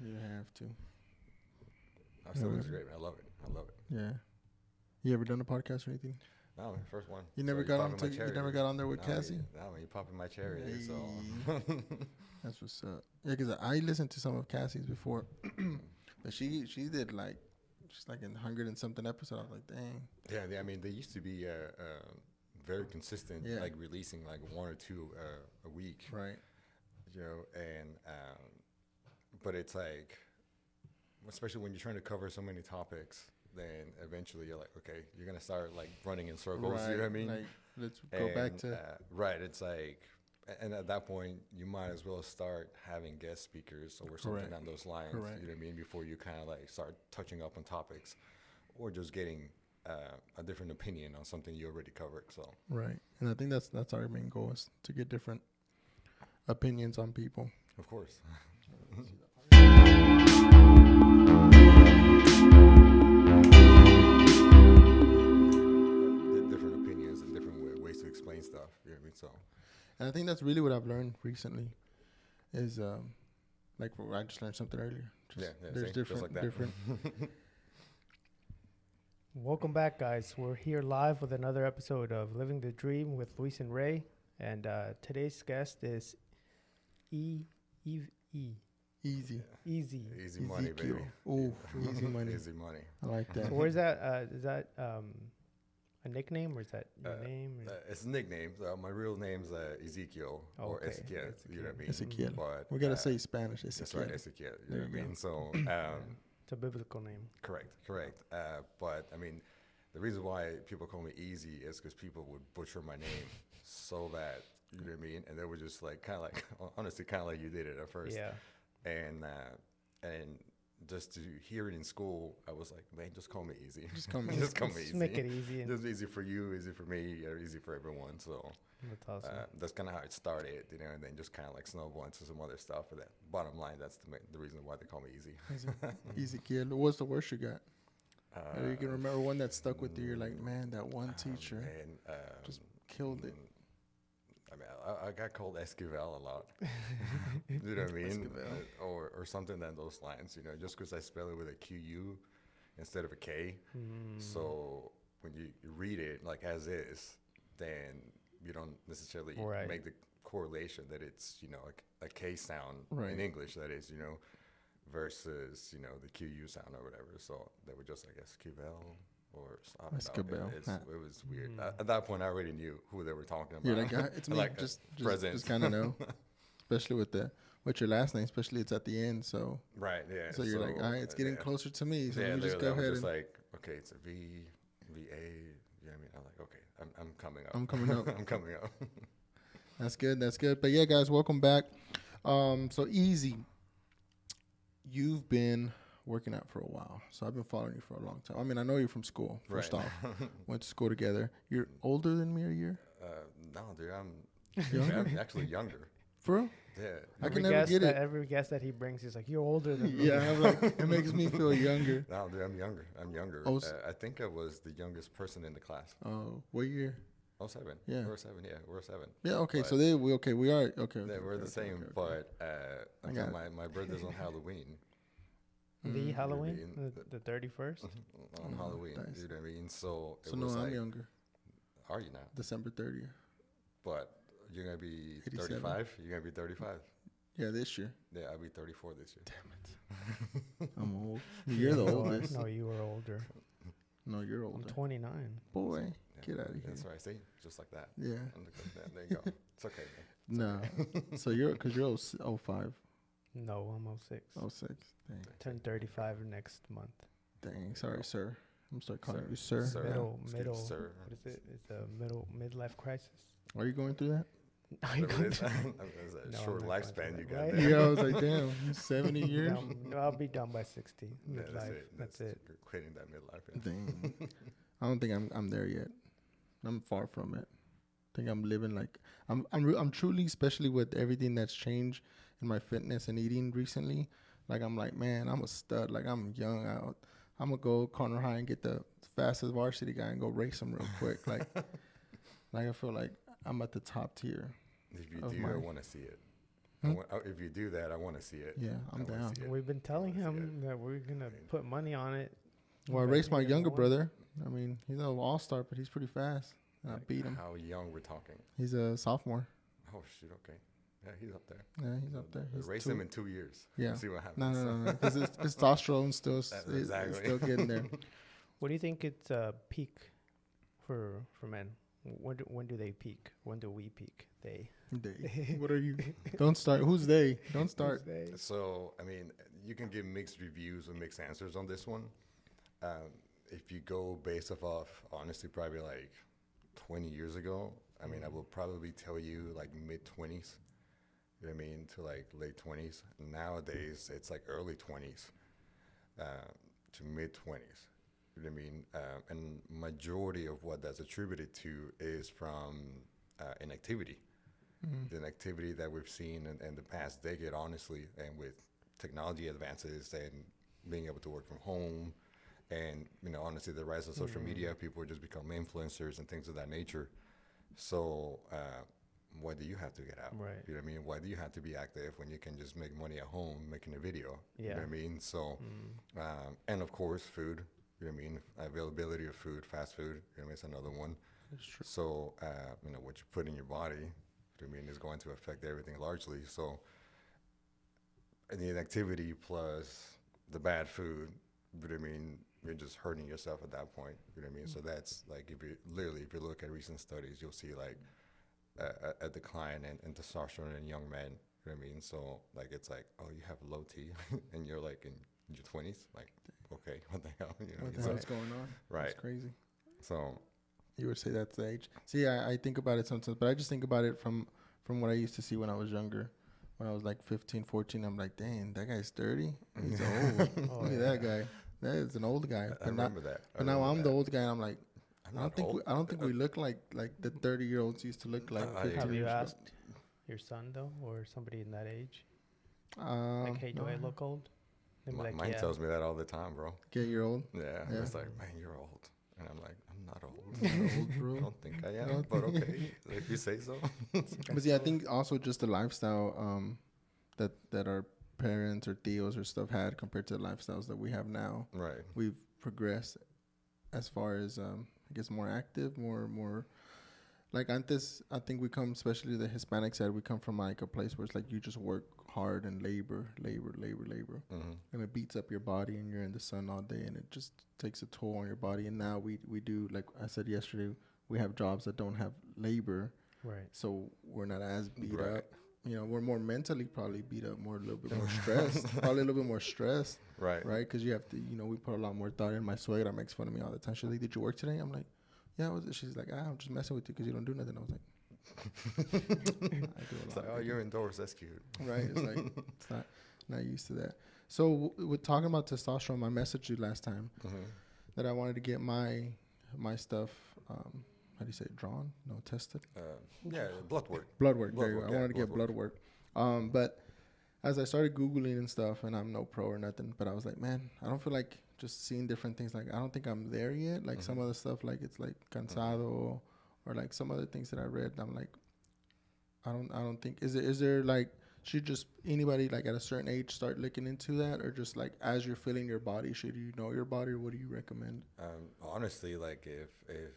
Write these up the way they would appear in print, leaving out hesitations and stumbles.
You have to. Still looks great, man. I love it. Yeah. You ever done a podcast or anything? No, man, first one. You never got on. You never got on there with Cassie. No, man, you popping my cherry. Hey. So that's what's up. Yeah, because I listened to some of Cassie's before, but she did like she's like in 100 and something episodes. I was like, dang. Yeah. I mean, they used to be very consistent, like releasing like one or two a week. Right. You know, and but it's like, especially when you're trying to cover so many topics, then eventually you're like, okay, you're gonna start like running in circles. Right. You know what I mean? Like, let's go back to right. It's like, and at that point, you might as well start having guest speakers or something on those lines. Correct. You know what I mean? Before you kind of like start touching up on topics, or just getting a different opinion on something you already covered. So right, and I think that's our main goal is to get different opinions on people. Of course. Different opinions and different ways to explain stuff. You know what I mean? So, and I think that's really what I've learned recently is like I just learned something earlier. There's different. Welcome back, guys. We're here live with another episode of Living the Dream with Luis and Ray, and today's guest is Easy money, baby. Ooh, easy money. Easy money. I like that. So where's that? Is that a nickname or is that your name? It's a nickname. My real name's Ezequiel or Ezequiel. You know what I mean? Ezequiel. But we gotta say Spanish. Ezequiel. That's right, Ezequiel. You know what I mean? So it's a biblical name. Correct. But I mean, the reason why people call me Easy is because people would butcher my name so bad. You know what I mean? And they were just like kind of like, honestly, kind of like you did it at first. Yeah. And just to hear it in school, I was like, man, just call me Easy. Just call me Easy. Make it easy. Just easy for you, easy for me, easy for everyone. So that's awesome. That's kind of how it started, you know, and then just kind of like snowball into some other stuff. But bottom line, that's the reason why they call me Easy. Easy kid. What's the worst you got? Or you can remember one that stuck with you. You're like, man, that one teacher just killed it. I mean, I got called Ezequiel a lot. You know what I mean? Or something along those lines, you know, just because I spell it with a Q-U instead of a K. So when you read it like as is, then you don't necessarily make the correlation that it's, you know, a K sound in English, that is, you know, versus, you know, the Q-U sound or whatever. So they were just like Ezequiel. Or it was weird. At that point, I already knew who they were talking about. You're like, it's me. Like just kind of know, especially with your last name. Especially it's at the end. So yeah. So you're like, all right, it's getting closer to me. So let me just go ahead. Just like, okay, it's a V, VA. You know what I mean? I'm like, okay, I'm coming up. I'm coming up. I'm coming up. That's good. But yeah, guys, welcome back. So Easy, you've been working out for a while, so I've been following you for a long time. I mean, I know you from school. First off, went to school together. You're older than me a year. No, dude, I'm actually younger. For real? Yeah. I can never get it. Every guest that he brings, he's like, "You're older than me." Yeah, I'm like, it makes me feel younger. No, dude, I'm younger. I think I was the youngest person in the class. Oh, what year? 07. Yeah. We're 7. Yeah, we're 7. Yeah. Okay. But so we are okay. Yeah, we're the same. Okay. But my birthday's on Halloween. The Halloween, the 31st? On Halloween, nice. You know what I mean? So I'm younger. Are you now? December 30th. But you're going to be 87. 35? You're going to be 35? Yeah, this year. Yeah, I'll be 34 this year. Damn it. I'm old. You're the oldest. No, you were older. No, you're older. I'm 29. Boy, get out of here. That's right. See? Just like that. Yeah. There you go. It's okay, man. No. So you're 05. No, I'm 06. 06. Dang. Turn 35 next month. Dang. Sorry, sir. I'm start calling you sir. Middle. Sir. What is it? It's a midlife crisis. Are you going through that? Are you going through that? Short lifespan you got right? there. Yeah, I was like, damn, 70 years? No, I'll be done by 60. Yeah, Midlife. That's it. You're quitting that midlife. Yeah. Dang. I don't think I'm there yet. I'm far from it. I think I'm living like I'm truly, especially with everything that's changed in my fitness and eating recently. Like I'm like, man, I'm a stud. Like I'm young out. I'm gonna go corner high and get the fastest varsity guy and go race him real quick. Like I feel like I'm at the top tier. If you do, I want to see it. If you do that, I want to see it. Yeah, I'm down. We've been telling him that we're gonna put money on it. Well, I raced my younger brother. I mean, he's an all-star, but he's pretty fast. I beat him. How young we're talking? He's a sophomore. Oh, shoot. Okay. Yeah, he's up there. Yeah, he's up there. He's race him in 2 years. Yeah. See what happens. No. Because his testosterone still is still getting there. What do you think it's peak for men? When do they peak? When do we peak? They. What are you? Don't start. Who's they? Don't start. So, I mean, you can give mixed reviews or mixed answers on this one. If you go based off, honestly, probably like 20 years ago, I mean, I will probably tell you like mid-20s, you know what I mean, to like late 20s. Nowadays, it's like early 20s to mid-20s, you know what I mean? And majority of what that's attributed to is from inactivity. The inactivity that we've seen in the past decade, honestly, and with technology advances and being able to work from home, and, you know, honestly, the rise of social media, people just become influencers and things of that nature. So why do you have to get out? Right. You know what I mean? Why do you have to be active when you can just make money at home making a video? You know what I mean? So, and of course, food, you know what I mean? Availability of food, fast food, you know what I mean? It's another one. That's true. So, you know, what you put in your body, you know what I mean, is going to affect everything largely. So, the inactivity plus the bad food, you know what I mean? You're just hurting yourself at that point. You know what I mean? So that's like, if you look at recent studies, you'll see like a decline in testosterone in young men. You know what I mean? So like, it's like, oh, you have low T and you're like in your 20s. Like, okay, what the hell? You know what the hell's going on? Right. It's crazy. So you would say that's the age. See, I think about it sometimes, but I just think about it from what I used to see when I was younger. When I was like 15, 14, I'm like, dang, that guy's 30. He's old. Look at that guy. That is an old guy. I remember that. But now I'm the old guy, and I'm like, I don't think we old. look like the 30-year-olds used to look like. 15 Have you years asked your son though, or somebody in that age? ago. Like, hey, do I look old? They'd be like, Mine tells me that all the time, bro. Get you're old. Yeah. Yeah. It's like, man, you're old. And I'm like, I'm not old. Not old, bro. I don't think I am, but okay. If you say so. But see, I think also just the lifestyle that our parents or tios or stuff had compared to the lifestyles that we have now. Right. We've progressed as far as I guess more active, more like antes. I think we come, especially the Hispanic side, we come from like a place where it's like you just work hard and labor, and it beats up your body, and you're in the sun all day, and it just takes a toll on your body. And now we do, like I said yesterday, we have jobs that don't have labor, right? So we're not as beat Right. up. You know, we're more mentally probably beat up, a little bit more stressed, probably a little bit more stressed, Right. Because you have to, you know, we put a lot more thought in. My suegra makes fun of me all the time. She's like, "Did you work today?" I'm like, "Yeah." She's like, "I'm just messing with you because you don't do nothing." I was like, "I do a lot." It's like, oh, you're indoors. That's cute. Right? It's like it's not used to that. So we're talking about testosterone. I messaged you last time that I wanted to get my stuff. How do you say it? Drawn? No, tested. Yeah, blood work. Blood work. Blood There you work, go. I yeah, wanted to get blood work. But as I started Googling and stuff, and I'm no pro or nothing, but I was like, man, I don't feel like just seeing different things. Like, I don't think I'm there yet. Like some other stuff, like it's like cansado, or like some other things that I read. I'm like, I don't think, is there like, should just anybody like at a certain age start looking into that, or just like as you're feeling your body, should you know your body, or what do you recommend? Honestly, like if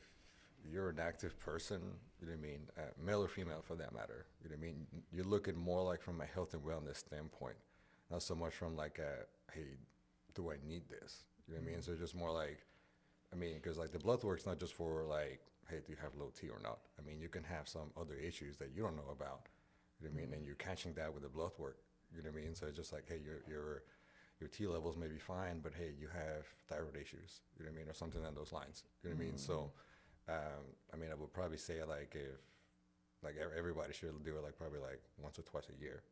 you're an active person, you know what I mean, male or female for that matter, you know what I mean, you're looking more like from a health and wellness standpoint, not so much from like hey, do I need this? You know what I mean? So just more like, I mean, because like the blood work's not just for like, hey, do you have low T or not? I mean, you can have some other issues that you don't know about, you know what I mean, and you're catching that with the blood work, you know what I mean? So it's just like, hey, your T levels may be fine, but hey, you have thyroid issues, you know what I mean, or something along those lines, you know what I mean? So I mean, I would probably say like if like everybody should do it like probably like once or twice a year,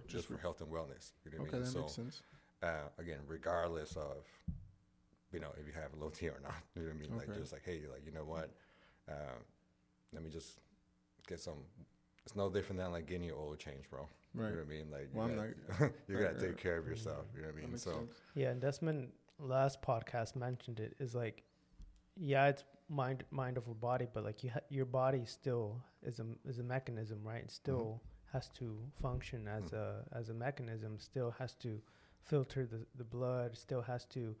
just for health and wellness. You know what I mean? That So makes sense. again, regardless of, you know, if you have low T or not, you know what I mean? Okay. Like just like, hey, like, you know what? Let me just get some. It's no different than like getting your oil changed, bro. Right. You know what I mean? Like Well, you gotta take care of yourself. You know what I mean? So yeah, and Desmond last podcast mentioned it is like, yeah, it's mind over body, but like your body still is a mechanism, right? It still has to function as a mechanism, still has to filter the blood, still has to,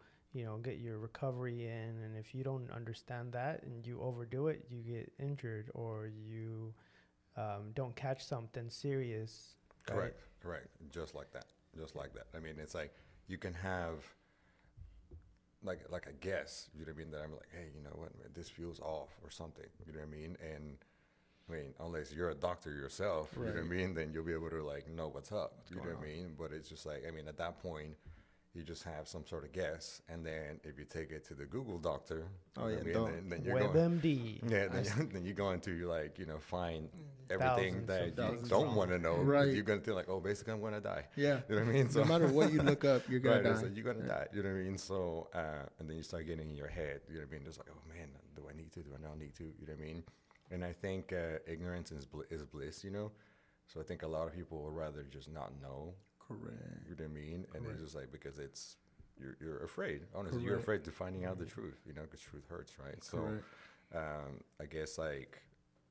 get your recovery in. And if you don't understand that and you overdo it, you get injured, or you don't catch something serious. Right? Correct. Just like that. I mean, it's like you can have like a guess, you know what I mean, that I'm like, hey, you know what, man, this feels off or something, you know what I mean? And I mean, unless you're a doctor yourself, you know what I mean, then you'll be able to like know what's up, you know what I mean? But it's just like, I mean, at that point, you just have some sort of guess, and then if you take it to the Google doctor, then you're WebMD. Then you're going to like, find everything that you don't want to know. Right. You're going to think like, oh, basically I'm going to die. Yeah. You know what I mean? So no matter what you look up, you're going to die. So you're going to die. You know what I mean? So, and then you start getting in your head, you know what I mean? Just like, oh man, do I need to? Do I not need to? You know what I mean? And I think ignorance is bliss, So I think a lot of people would rather just not know. Correct. You know what I mean? And Correct. it's just like, because you're afraid. Honestly, you're afraid to finding out the truth, because truth hurts, right? Correct. So I guess, like,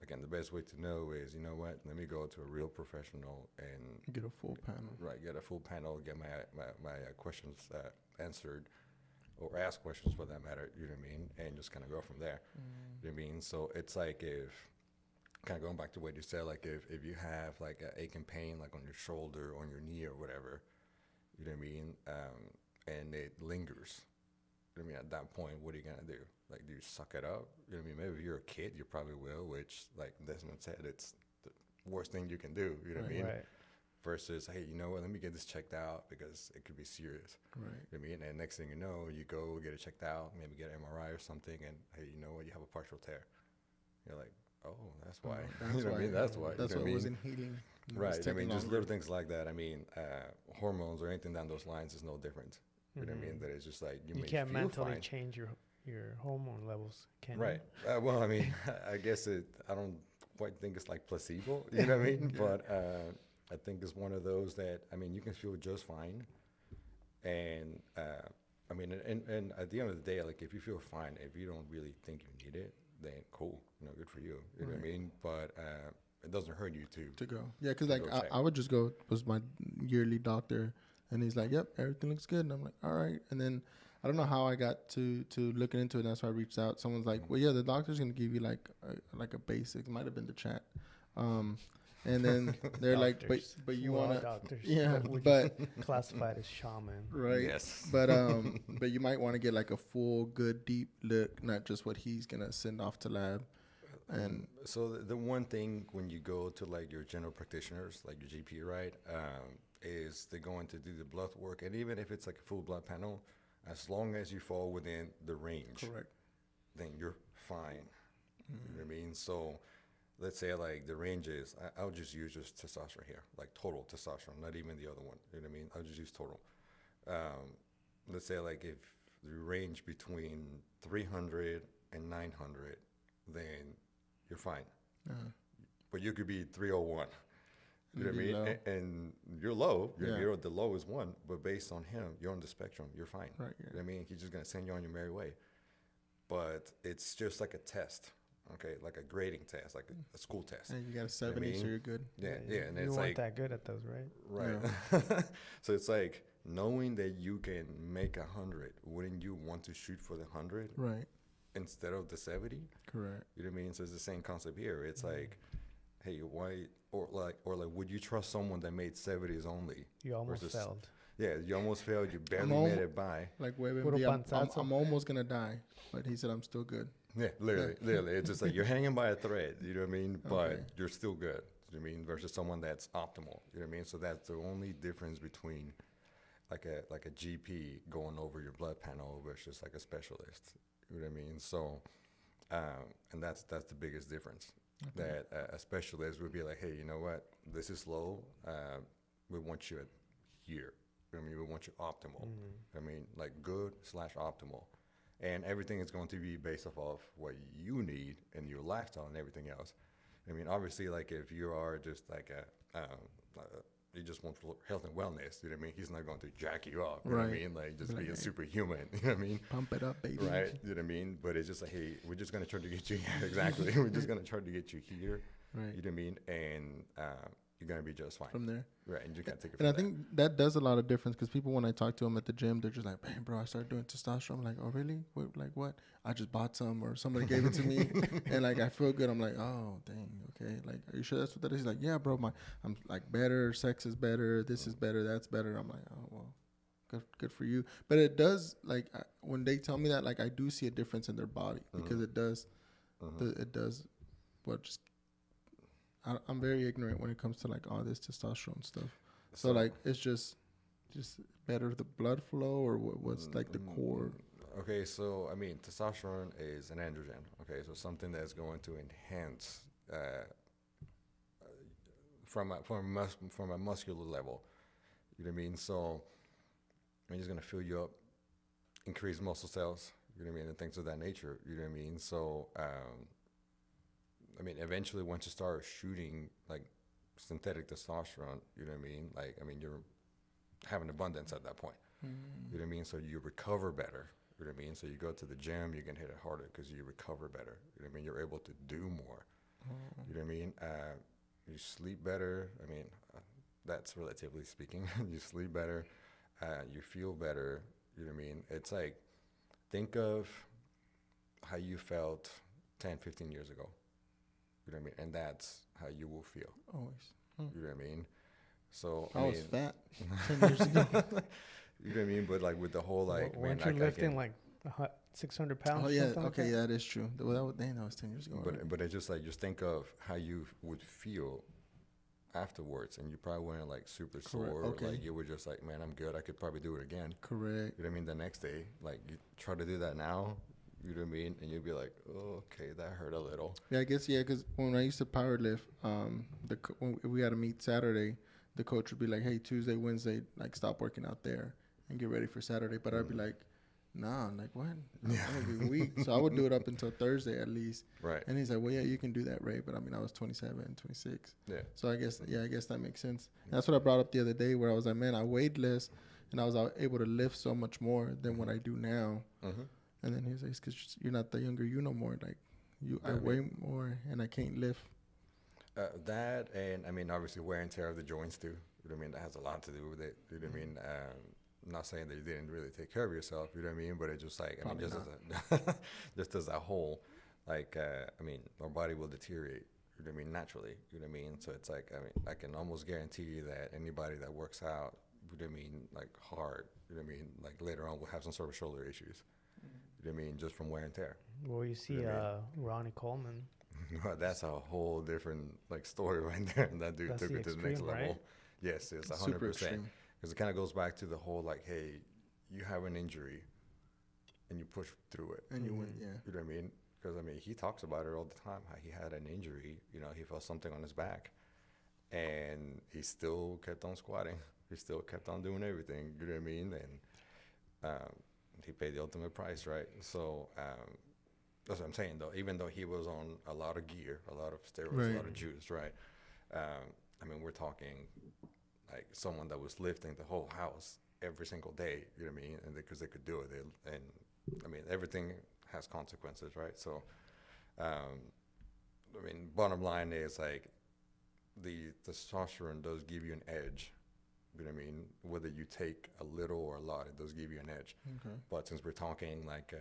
again, the best way to know is, you know what, let me go to a real professional and get a full panel. Right, get a full panel, get my questions answered, or ask questions for that matter, you know what I mean? And just kind of go from there. You know what I mean? So it's like, if kind of going back to what you said, like if you have like an aching pain, like on your shoulder, on your knee or whatever, you know what I mean? And it lingers. You know what I mean? At that point, what are you going to do? Like, do you suck it up? You know what I mean? Maybe if you're a kid, you probably will, which, like Desmond said, it's the worst thing you can do. You know what I mean? Right. Versus, hey, you know what? Let me get this checked out because it could be serious. Right. You know what I mean? And next thing you know, you go get it checked out, maybe get an MRI or something, and hey, you know what? You have a partial tear. You're like, oh, that's why. That's you know what I mean? That's why. That's you know why it I mean? wasn't healing. Right. I mean, just little things like that. I mean, hormones or anything down those lines is no different. You know what I mean? That it's just like you may can't feel mentally fine. change your hormone levels, can Right. Well, I mean, I guess I don't quite think it's like placebo. You know what I mean? But I think it's one of those that, I mean, you can feel just fine. And I mean, and at the end of the day, like if you feel fine, if you don't really think you need it, then cool, good for you. You know what I mean? But it doesn't hurt you to go. Yeah, because like I would just go, was my yearly doctor, and he's like, yep, everything looks good. And I'm like, all right. And then I don't know how I got to looking into it. And that's why I reached out. Someone's like, well, yeah, the doctor's going to give you like a basic. It might have been the chat. And then they're like, but you want to, doctors. yeah, but classified as shaman. Right. Yes. But but you might want to get like a full, good, deep look, not just what he's going to send off to lab. And so the one thing when you go to like your general practitioners, like your GP, right, is they're going to do the blood work. And even if it's like a full blood panel, as long as you fall within the range, correct, then you're fine. You know what I mean? So let's say like the range is, I'll just use just testosterone here, like total testosterone, not even the other one. You know what I mean? I'll just use total. Let's say like if the range between 300 and 900, then you're fine. But you could be 301. You know what I mean? And you're low. You're the lowest one. But based on him, you're on the spectrum. You're fine. Right. You know what I mean? He's just going to send you on your merry way. But it's just like a test. Okay, like a grading test, like a school test. And you got a 70, so you're good. Yeah. And you it's weren't like that good at those, right? Right. Yeah. So it's like knowing that you can make 100. Wouldn't you want to shoot for the 100? Right. Instead of the 70? Correct. You know what I mean? So it's the same concept here. It's like, hey, why, or like, would you trust someone that made 70s only? You almost failed. Yeah, you almost failed. You barely made it by. Like, I'm almost gonna die, but he said I'm still good. Yeah, literally. It's just like you're hanging by a thread, you know what I mean? But you're still good, you know what I mean? Versus someone that's optimal, you know what I mean? So that's the only difference between like a GP going over your blood panel versus like a specialist, you know what I mean? So, and that's the biggest difference. That a specialist would be like, hey, you know what? This is low. We want you at here. I mean, we want you optimal. I mean, like good/optimal. And everything is going to be based off of what you need and your lifestyle and everything else. I mean, obviously, like if you are just like you just want health and wellness, you know what I mean? He's not going to jack you up, you know what I mean? Like just be a superhuman, you know what I mean? Pump it up, baby. Right, you know what I mean? But it's just like, hey, we're just going to try to get you here. Exactly. We're just going to try to get you here, right? You know what I mean? And you're gonna be just fine from there. right, and you can take it And from I think that does a lot of difference because people, when I talk to them at the gym, they're just like, "Man, bro, I started doing testosterone." I'm like, "Oh, really? Wait, like what?" I just bought some, or somebody gave it to me, and like I feel good. I'm like, "Oh, dang, okay." Like, are you sure that's what that is? He's like, "Yeah, bro, I'm like better. Sex is better. This is better. That's better." I'm like, "Oh, well, good for you." But it does, like, when they tell me that, like, I do see a difference in their body because it does, it does. Well, just I'm very ignorant when it comes to like all this testosterone stuff. So like, it's just better the blood flow, or what's like the core? Okay, so I mean, testosterone is an androgen. Okay, so something that's going to enhance from a muscular level. You know what I mean? So I mean, it's gonna fill you up, increase muscle cells. You know what I mean, and things of that nature. You know what I mean? So I mean, eventually, once you start shooting like synthetic testosterone, you know what I mean? Like, I mean, you're having abundance at that point. You know what I mean? So you recover better. You know what I mean? So you go to the gym, you can hit it harder because you recover better. You know what I mean? You're able to do more. You know what I mean? You sleep better. I mean, that's relatively speaking. You sleep better. You feel better. You know what I mean? It's like, think of how you felt 10, 15 years ago. You know what I mean? And that's how you will feel. Always. You know what I mean? So I mean, was fat 10 years ago. you know what I mean? But like with the whole like, weren't you lifting like 600 pounds? Oh yeah, okay, like that? That is true. Well, that was 10 years ago. But it's just like, just think of how you would feel afterwards, and you probably weren't like super sore. Okay. Like you were just like, man, I'm good. I could probably do it again. Correct. You know what I mean? The next day, like you try to do that now. You know what I mean? And you'd be like, oh, okay, that hurt a little. Yeah, I guess, yeah, because when I used to power lift, when we had to meet Saturday, the coach would be like, hey, Tuesday, Wednesday, like, stop working out there and get ready for Saturday. But I'd be like, nah, I'm like, what? Yeah. I'm going to be weak. So I would do it up until Thursday at least. Right. And he's like, well, yeah, you can do that, Ray. But I mean, I was 27, 26. Yeah. So I guess that makes sense. And that's what I brought up the other day, where I was like, man, I weighed less and I was able to lift so much more than what I do now. And then he's like, it's because you're not the younger you no more. Like, I weigh more and I can't lift. That, and I mean, obviously wear and tear of the joints too. You know what I mean? That has a lot to do with it. You know what I mean? I'm not saying that you didn't really take care of yourself. You know what I mean? But it's just like, Probably just as a whole, like, I mean, our body will deteriorate. You know what I mean? Naturally. You know what I mean? So it's like, I mean, I can almost guarantee you that anybody that works out, you know what I mean, like hard, you know what I mean, like later on will have some sort of shoulder issues. You know what I mean? Just from wear and tear. Well, you see, Ronnie Coleman. That's a whole different like story right there. And that dude took it to the next level. Right? Yes, it's 100%. Because it kind of goes back to the whole like, hey, you have an injury, and you push through it, and you win. Yeah, you know what I mean? Because I mean, he talks about it all the time. How he had an injury. You know, he felt something on his back, and he still kept on squatting. He still kept on doing everything. You know what I mean? And he paid the ultimate price, right? So that's what I'm saying, though. Even though he was on a lot of gear, a lot of steroids, a lot of juice, right? I mean, we're talking like someone that was lifting the whole house every single day. You know what I mean? And because they could do it, and I mean, everything has consequences, right? So, I mean, bottom line is like the testosterone does give you an edge. You know what I mean? Whether you take a little or a lot, it does give you an edge. Okay. But since we're talking like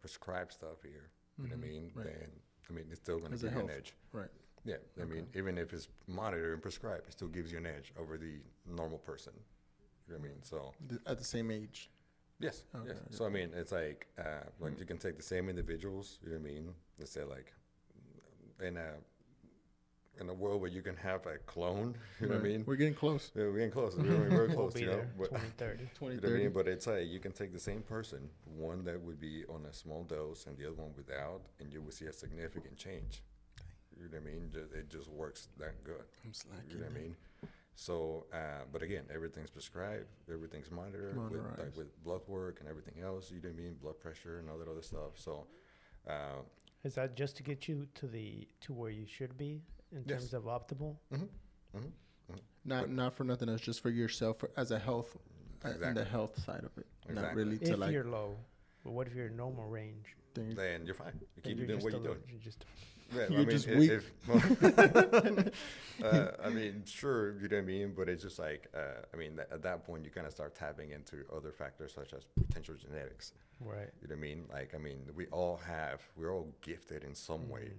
prescribed stuff here, you know what I mean? Right. Then I mean, it's still going to give you an edge. Right. Yeah. I mean, even if it's monitored and prescribed, it still gives you an edge over the normal person. You know what I mean? So at the same age. Yes. Okay, yes. Yeah. So I mean, it's like you can take the same individuals. You know what I mean? Let's say like in a world where you can have a clone, you know what I mean? We're getting close. Yeah, we're getting close. We're very close, we'll you know? But 2030. You know what I mean? But it's like you can take the same person, one that would be on a small dose and the other one without, and you will see a significant change. You know what I mean? It just works that good. I'm slacking. You know what I mean? So, but again, everything's prescribed, everything's monitored with blood work and everything else. You know what I mean? Blood pressure and all that other stuff. So, is that just to get you to where you should be in terms of optimal? Not for nothing else, just for yourself as a health, in the health side of it. Exactly. Not really to if you're low. But what if you're normal range? Then you're fine. You Then keep you're doing just what a you're little, doing. you're just Yeah, You're just weak. I mean, sure, you know what I mean, but it's just like, I mean, at that point, you kind of start tapping into other factors such as potential genetics. right. You know what I mean? Like, I mean, we're all gifted in some way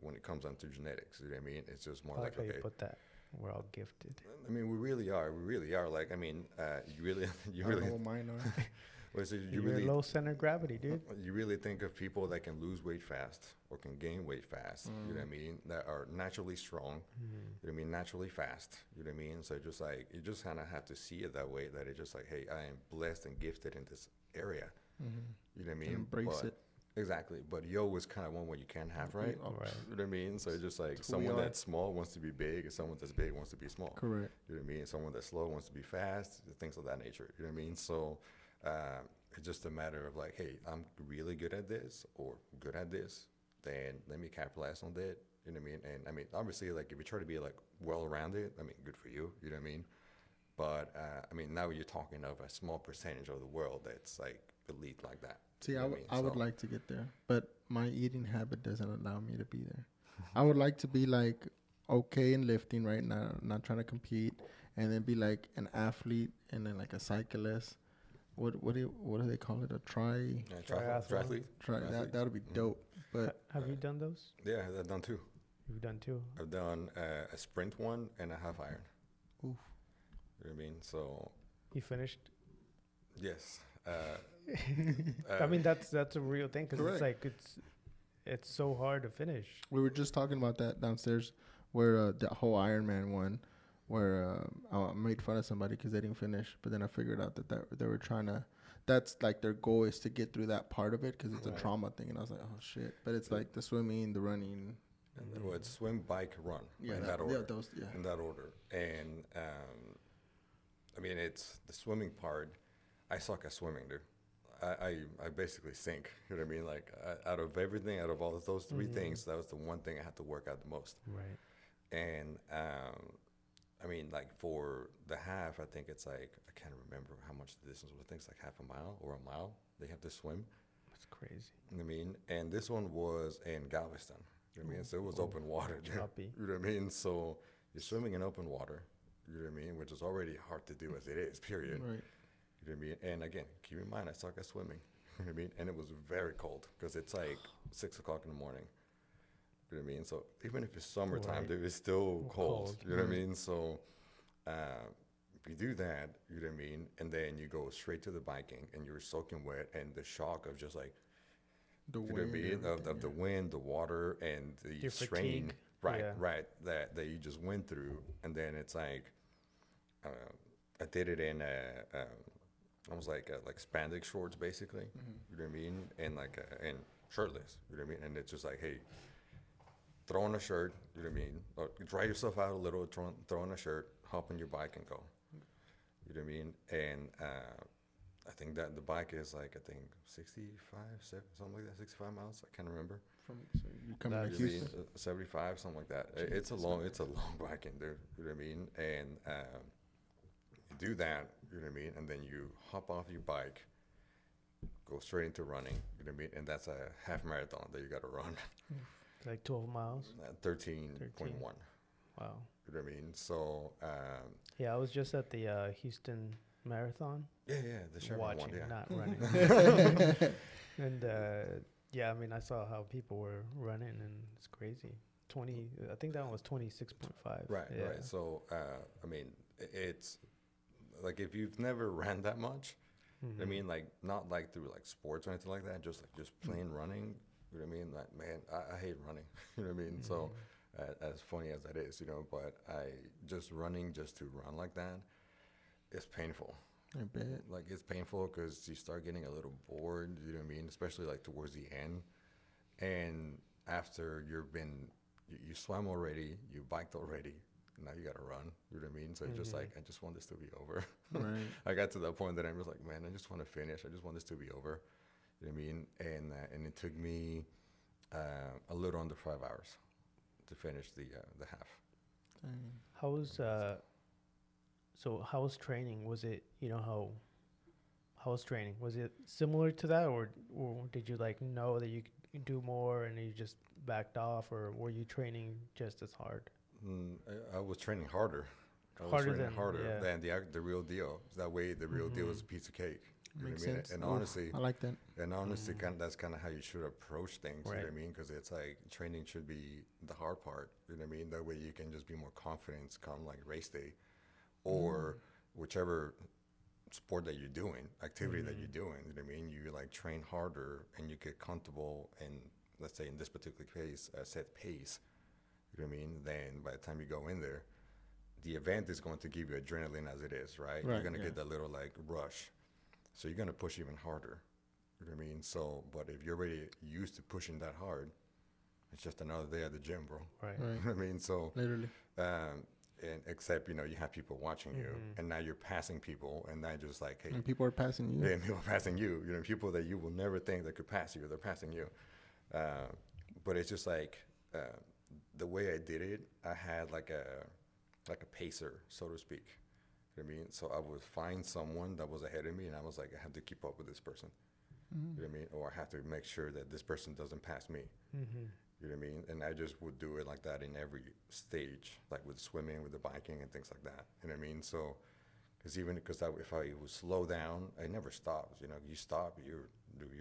when it comes down to genetics. You know what I mean? It's just more I like, like how okay. you put that. We're all gifted. I mean, we really are. We really are. Like, I mean, you really, you I don't really, know what mine are. what is it? You're low center of gravity, dude. You really think of people that can lose weight fast or can gain weight fast, you know what I mean, that are naturally strong, you know what I mean, naturally fast, you know what I mean? So just like, you just kind of have to see it that way, that it's just like, hey, I am blessed and gifted in this area, you know what I mean? And embrace it. Exactly. But yo is kind of one where you can't have, right? Right. You know what I mean? So it's just like It's who we someone are. that's small wants to be big, and someone that's big wants to be small. Correct. You know what I mean? Someone that's slow wants to be fast, things of that nature. You know what I mean? So it's just a matter of like, hey, I'm really good at this or good at this, then let me capitalize on that. You know what I mean? And I mean, obviously, like if you try to be like well-rounded, I mean, good for you. You know what I mean? But I mean, now you're talking of a small percentage of the world that's like elite like that. See, You know I what would I mean? I would So- like to get there, but my eating habit doesn't allow me to be there. I would like to be like okay in lifting right now, not trying to compete, and then be like an athlete and then like a cyclist. What do they call it? A Yeah, triathlete. that would be dope. But Have you done those? Yeah, I've done two. You've done two. I've done a sprint one and a half iron. oof. You know what I mean? So You finished. yes. I mean, that's a real thing because it's Correct. like it's so hard to finish. We were just talking about that downstairs, where the whole Ironman one, where I made fun of somebody because they didn't finish, but then I figured out that they were trying to. That's like their goal is to get through that part of it because it's Right. a trauma thing, and I was like, oh shit! But it's like the swimming, the running. And then it's swim, bike, run. Yeah, in that, that order. yeah, those, yeah. In that order. And I mean, it's the swimming part. I suck at swimming, dude. I basically sink. You know what I mean? Like out of everything, out of all of those three things, that was the one thing I had to work out the most. Right. And I mean, like for the half, I think it's like I can't remember how much the distance was. I think it's like half a mile or a mile. They have to swim. That's crazy. You know what I mean? And this one was in Galveston. You know what I mean? So it was open water. Dude. Choppy. You know what I mean? So you're swimming in open water. You know what I mean? Which is already hard to do as it is. Period. Right. You know what I mean? And again, keep in mind, I suck at swimming. You know what I mean? And it was very cold because it's like 6 o'clock in the morning. You know what I mean? So even if it's summertime, Right. dude, it's still cold. Cold. You know what I mean? So you do that, you know what I mean? And then you go straight to the biking and you're soaking wet and the shock of just like, The you know what I wind, mean? Of everything, the wind, the water, and the Your strain. fatigue. Right, Yeah. right. That you just went through. And then it's like, I did it in almost like spandex shorts, basically. You know what I mean? And like and shirtless. You know what I mean? And it's just like, hey, throw on a shirt. You know what I mean? Or dry yourself out a little. Throw on a shirt. Hop on your bike and go. You know what I mean? And I think that the bike is like 65, something like that. 65 miles. I can't remember. So you come to That's- You know what I mean? Houston. 75, something like that. It's a long biking there. You know what I mean? And you do that, you know what I mean? And then you hop off your bike, go straight into running, you know what I mean? And that's a half marathon that you got to run. It's like 12 miles. 13.1. Wow. You know what I mean? So, Yeah, I was just at the Houston Marathon. yeah, the Chevron Watching, one, yeah. not running. And yeah, I mean, I saw how people were running, and it's crazy. I think that one was 26.5. Right, yeah. right. So, I mean, it's like if you've never ran that much, I mean, like not like through like sports or anything like that, just plain running. You know what I mean? Like, man, I hate running. You know what I mean? So, as funny as that is, you know, but running just to run like that, it's painful. I bet. Like it's painful because you start getting a little bored. You know what I mean? Especially like towards the end, and after you swam already, you biked already. Now you gotta run. You know what I mean? So it's just like I just want this to be over. Right. I got to that point that I'm just like, man, I just want to finish. I just want this to be over. You know what I mean? And it took me a little under 5 hours to finish the half. Dang. How was training? Was it, how post training? Was it similar to that, or did you like know that you could do more and you just backed off, or were you training just as hard? I was training harder. I was Harder training than harder yeah. than the real deal. That way, the real deal is a piece of cake. You know Makes what I mean? sense. And Oof, honestly, I like that. that's kind of how you should approach things. You know Right. what I mean? Because it's like training should be the hard part. You know what I mean? That way you can just be more confident come like race day, or whichever sport that you're doing, activity that you're doing. You know what I mean? You like train harder and you get comfortable, and let's say in this particular case, a set pace. You know what I mean? Then by the time you go in there, the event is going to give you adrenaline as it is, right? You're Right, going to yeah. get that little like rush. So you're going to push even harder. You know what I mean? So, but if you're already used to pushing that hard, it's just another day at the gym, bro. Right. You Right. know what I mean? So, Literally. and except, you know, you have people watching you, and now you're passing people, and now just like, hey, And people are passing you. yeah, people passing you, you know, people that you will never think that could pass you, they're passing you. But it's just like, the way I did it, I had like a pacer, so to speak. You know what I mean? So I would find someone that was ahead of me, and I was like, I have to keep up with this person. You know what I mean? Or I have to make sure that this person doesn't pass me. You know what I mean? And I just would do it like that in every stage, like with swimming, with the biking, and things like that. You know what I mean? So, because if I would slow down, I never stopped. You know, you stop, you're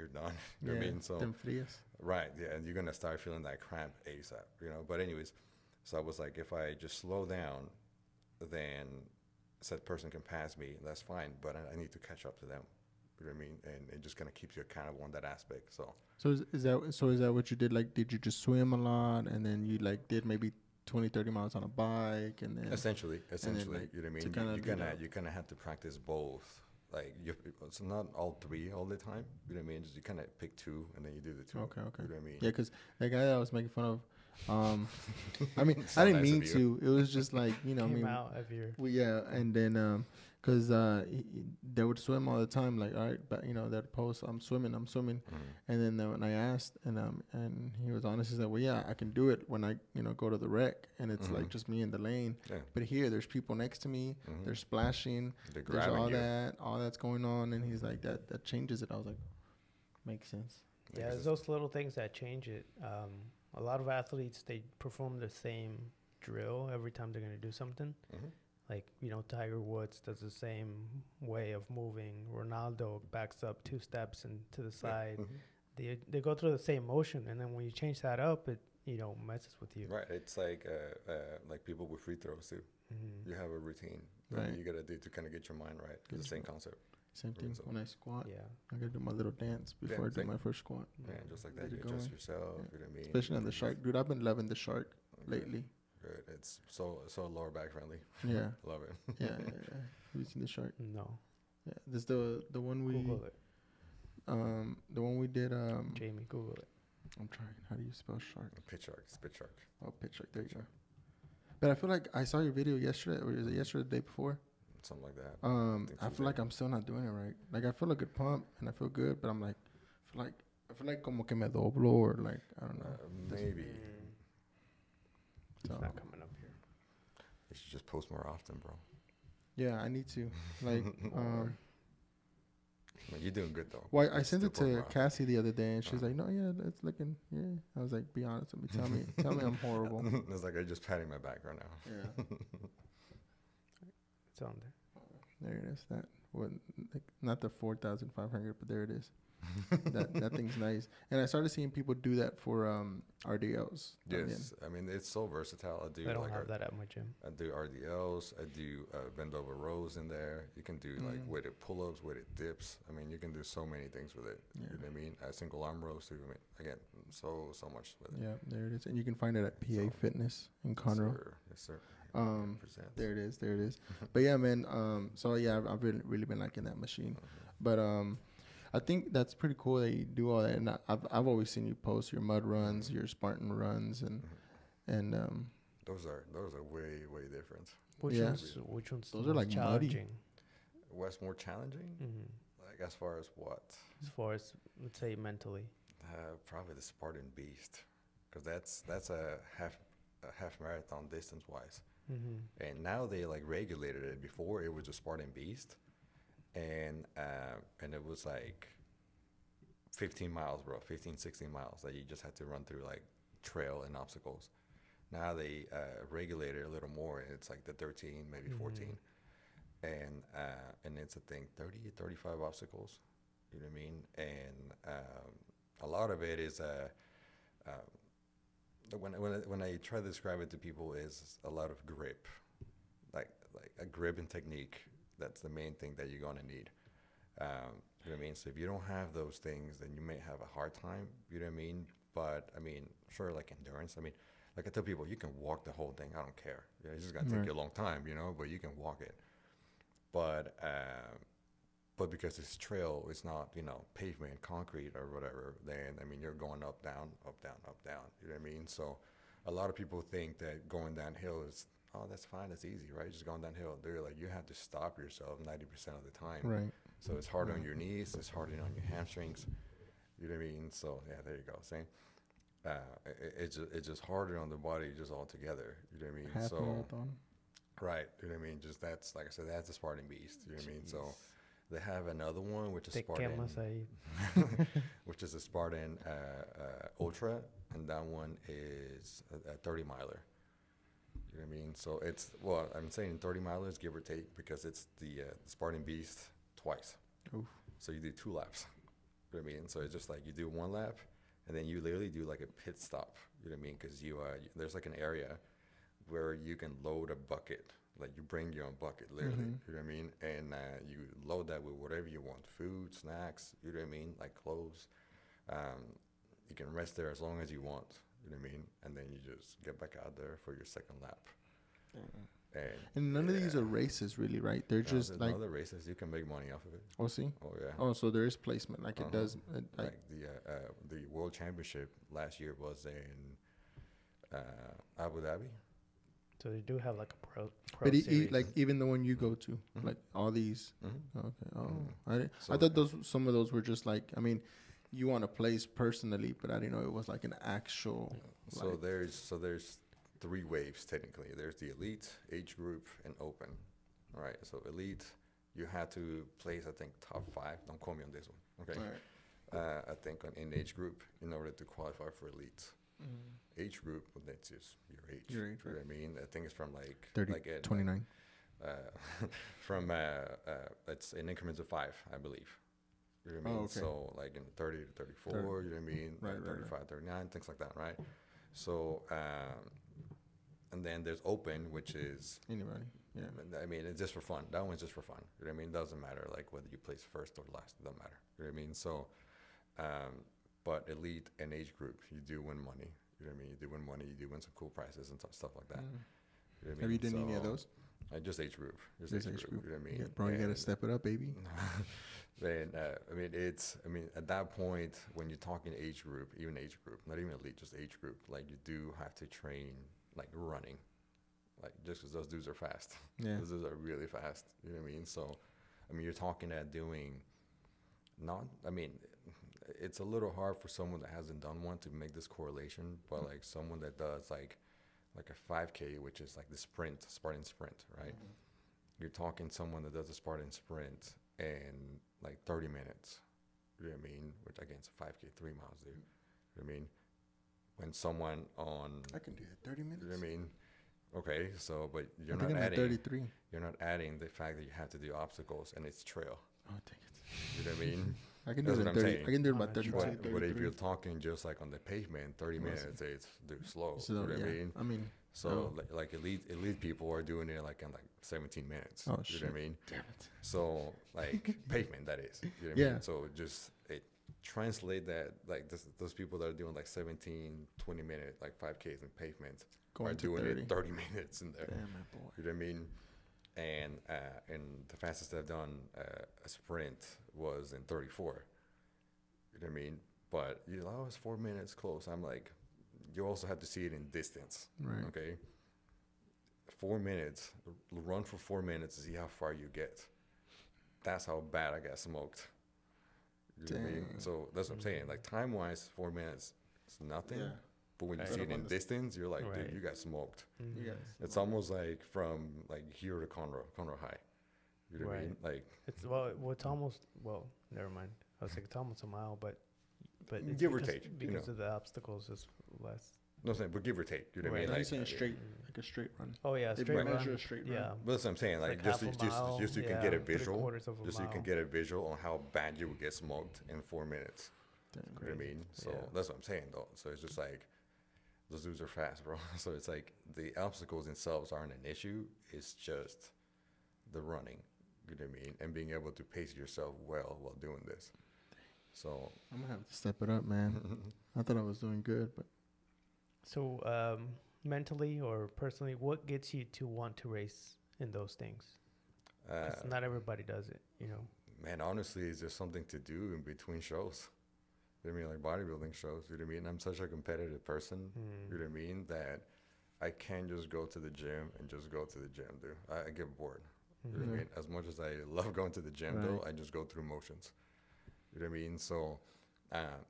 done. You know what I mean? So, them frías. right, yeah, and you're gonna start feeling that cramp ASAP. You know, but anyways, so I was like, if I just slow down, then said person can pass me. That's fine, but I need to catch up to them. You know what I mean? And it just kind of keeps you accountable on that aspect. So So is that what you did? Like, did you just swim a lot, and then you like did maybe 20, 30 miles on a bike, and then essentially, like, you know what I mean? to kinda You kind of have to practice both. Like it's not all three all the time. You know what I mean? Just you kind of pick two, and then you do the two. Okay. You know what I mean? Yeah, because the guy that I was making fun of, I mean, So I didn't nice of mean you. to. It was just like, I Came mean, out of your yeah, and then because they would swim all the time. Like, all right, but that post, I'm swimming, and then when I asked, and he was honest, he said, well, yeah, I can do it when I go to the wreck, and it's like just me in the lane. Yeah. But here, there's people next to me. They're splashing. They're There's grabbing all you. all that's going on, and he's like, that changes it. I was like, makes sense. yeah, it's those little things that change it. A lot of athletes, they perform the same drill every time they're going to do something. Like, Tiger Woods does the same way of moving. Ronaldo backs up 2 steps and to the side. They go through the same motion, and then when you change that up, it messes with you. Right. It's like people with free throws too. You have a routine that Right. you gotta do to kind of get your mind right. It's the same concept. Same thing So- when I squat. Yeah. I gotta do my little dance before I do same. my first squat. Yeah, just like that, Get you it adjust going. yourself. Yeah. You know what I mean? Especially on the shark, dude. I've been loving the shark Good. lately. Good. It's so lower back friendly. Yeah, Love it. yeah. Have you seen the shark? No. Yeah, this the one Google it. the one we did. Jamie, Google it. I'm trying. How do you spell shark? Pit shark, spit shark. Oh, pit shark. There you go. But I feel like I saw your video yesterday, or is it yesterday, or the day before? Something like that. I feel like I'm still not doing it right. Like I feel a good pump and I feel good, but I'm like, I feel like como que me doblo, or like I don't know. Maybe So It's not coming up here. you should just post more often, bro. yeah, I need to. Like I mean, you're doing good though. well, I Just sent still it post more to often. Cassie the other day, and she's like, "No, yeah, it's looking, yeah." I was like, "Be honest with me. Tell me I'm horrible." It's like I'm just patting my back right now. Yeah, It's on there. there it is. That what, like, not the 4,500, but there it is. that thing's nice. And I started seeing people do that for RDLs. Yes, I mean it's so versatile. I do I don't like have that at my gym. I do RDLs. I do bend over rows in there. You can do like weighted pull-ups, weighted dips. I mean, you can do so many things with it. Yeah. You know what I mean? Single arm rows too. I mean, again, so much with it. Yeah, there it is. And you can find it at PA So, Fitness in Conroe. Yes, sir. Presents. There it is. But yeah, man. So yeah, I've really been liking that machine. But I think that's pretty cool that you do all that. And I've always seen you post your mud runs, your Spartan runs, and Those are way different. Yeah. Which one's Those the are, most like, muddy. challenging? What's more challenging? Like as far as what? As far as, let's say, mentally. Probably the Spartan Beast, because that's a half marathon distance wise. And now they like regulated it. Before it was just Spartan Beast, and it was like 15 miles, bro, 15, 16 miles that you just had to run through like trail and obstacles. Now they regulate it a little more. It's like the 13, maybe 14. And it's a thing 30, 35 obstacles. You know what I mean? And a lot of it is when I try to describe it to people is a lot of grip, like a grip and technique. That's the main thing that you're gonna need. You know what I mean? So if you don't have those things, then you may have a hard time. You know what I mean? But I mean, sure, like endurance. I mean, like I tell people, you can walk the whole thing. I don't care. Yeah, it's just gonna take you a long time, you know. But you can walk it. But because it's trail, it's not, you know, pavement, concrete or whatever, then, I mean, you're going up, down, up, down, up, down. You know what I mean? So a lot of people think that going downhill is, oh, that's fine, that's easy, right? Just going downhill. They're like, you have to stop yourself 90% of the time. Right. So it's hard on your knees, it's hard on your hamstrings. You know what I mean? So, yeah, there you go. Same. It's just harder on the body just altogether. You know what I mean? Half marathon. Right. You know what I mean? Just that's, like I said, that's a Spartan beast. You know what I mean? So they have another one, which is Spartan, which is a Spartan Ultra, and that one is a 30 miler. You know what I mean? So it's, well, I'm saying 30 milers, give or take, because it's the Spartan beast twice. Oof. So you do 2 laps. You know what I mean? So it's just like you do 1 lap, and then you literally do like a pit stop. You know what I mean? Because there's like an area where you can load a bucket. Like you bring your own bucket, literally. You know what I mean? And you load that with whatever you want, food, snacks. You know what I mean? Like clothes. You can rest there as long as you want. You know what I mean? And then you just get back out there for your second lap. And none of these are races, really, right? They're just like other races. You can make money off of it. Oh, see? Oh, yeah. Oh, so there is placement. Like it does. Like the World Championship last year was in Abu Dhabi. So they do have like a pro but series. like even the one you go to, like all these. Okay. Oh, I thought some of those were just like, I mean, you want to place personally, but I didn't know it was like an actual. So there's 3 waves technically. There's the elite, age group, and open. All right. So elite, you had to place, I think, top 5. Don't quote me on this one. Okay. All right. I think in age group in order to qualify for elite. Age group, well, that's just your age. Your age, right? You know what I mean? I think it's from like 30, 29. From it's in increments of 5, I believe. You know what I mean? Okay. So like in 30 to 34, 30. You know what I mean? Right, like 35, right. 39, things like that, right? So and then there's open, which is anybody. Yeah. I mean, it's just for fun. That one's just for fun. You know what I mean? It doesn't matter like whether you place first or last. It doesn't matter. You know what I mean? So but elite and age group, you do win money. You know what I mean? You do win money. You do win some cool prizes and stuff like that. You know what I mean? Have you done any of those? Just age group. Just age group. You know what I mean? Yeah, bro, you got to step it up, baby. Man, I mean, at that point, when you're talking age group, even age group, not even elite, just age group, like you do have to train, like running. Like, just because those dudes are fast. Yeah. Those dudes are really fast. You know what I mean? So, I mean, you're talking at doing it's a little hard for someone that hasn't done one to make this correlation, but like someone that does like a 5K, which is like the sprint, Spartan sprint, right? You're talking someone that does a Spartan sprint in like 30 minutes. You know what I mean? Which again, it's a 5K, 3 miles, dude. You know what I mean? When someone I can do that 30 minutes. You know what I mean? Okay, so but you're not adding the fact that you have to do obstacles and it's trail. Oh, take it. You know what I mean? I can do it in 30. I can do it about 32. But if you're talking just like on the pavement, 30 minutes, it's slow. So, you know what I mean? So like elite people are doing it like in like 17 minutes. Oh, you shit. know what I mean? Damn it. So like pavement, that is. You know what I mean? So just translate that, like those people that are doing like 17, 20 minute, like 5Ks in pavement are doing 30. It 30 minutes in there. Damn, my boy. You know what I mean? And the fastest I've done a sprint was in 34. You know what I mean? But I was 4 minutes close. I'm like, you also have to see it in distance. Right. Okay. 4 minutes, run for 4 minutes to see how far you get. That's how bad I got smoked. You know what I mean? So that's what I'm saying. Like time wise, 4 minutes, it's nothing. Yeah. But when you see it in distance, you're like, dude, you got smoked. Yes. It's almost like from like here to Conroe High. You know what I mean? Like it's almost never mind. I was like it's almost a mile, but it's give or take, because of the obstacles is less. No, I'm saying, but give or take. You know what I Right. mean? Like Like saying straight, like a straight run. Oh yeah, They straight measure run. a straight run. Yeah, but that's what I'm saying. Like half a mile, just so you can get a visual, 3/4 of a just so you can mile. get a visual on how bad you would get smoked in 4 minutes. Damn. You know what I mean? So Yeah. that's what I'm saying though. So it's just like those dudes are fast, bro. So it's like the obstacles themselves aren't an issue. It's just the running. You know what I mean? And being able to pace yourself well while doing this. So I'm gonna have to step it up, man. I thought I was doing good, but So, mentally or personally, what gets you to want to race in those things? 'Cause not everybody does it, you know. man, honestly, it's just something to do in between shows. You know what I mean? Like bodybuilding shows. You know what I mean? I'm such a competitive person. You know what I mean? That I can't just go to the gym and just go to the gym, dude. I get bored. You know what I mean? As much as I love going to the gym, though, I just go through motions. You know what I mean? So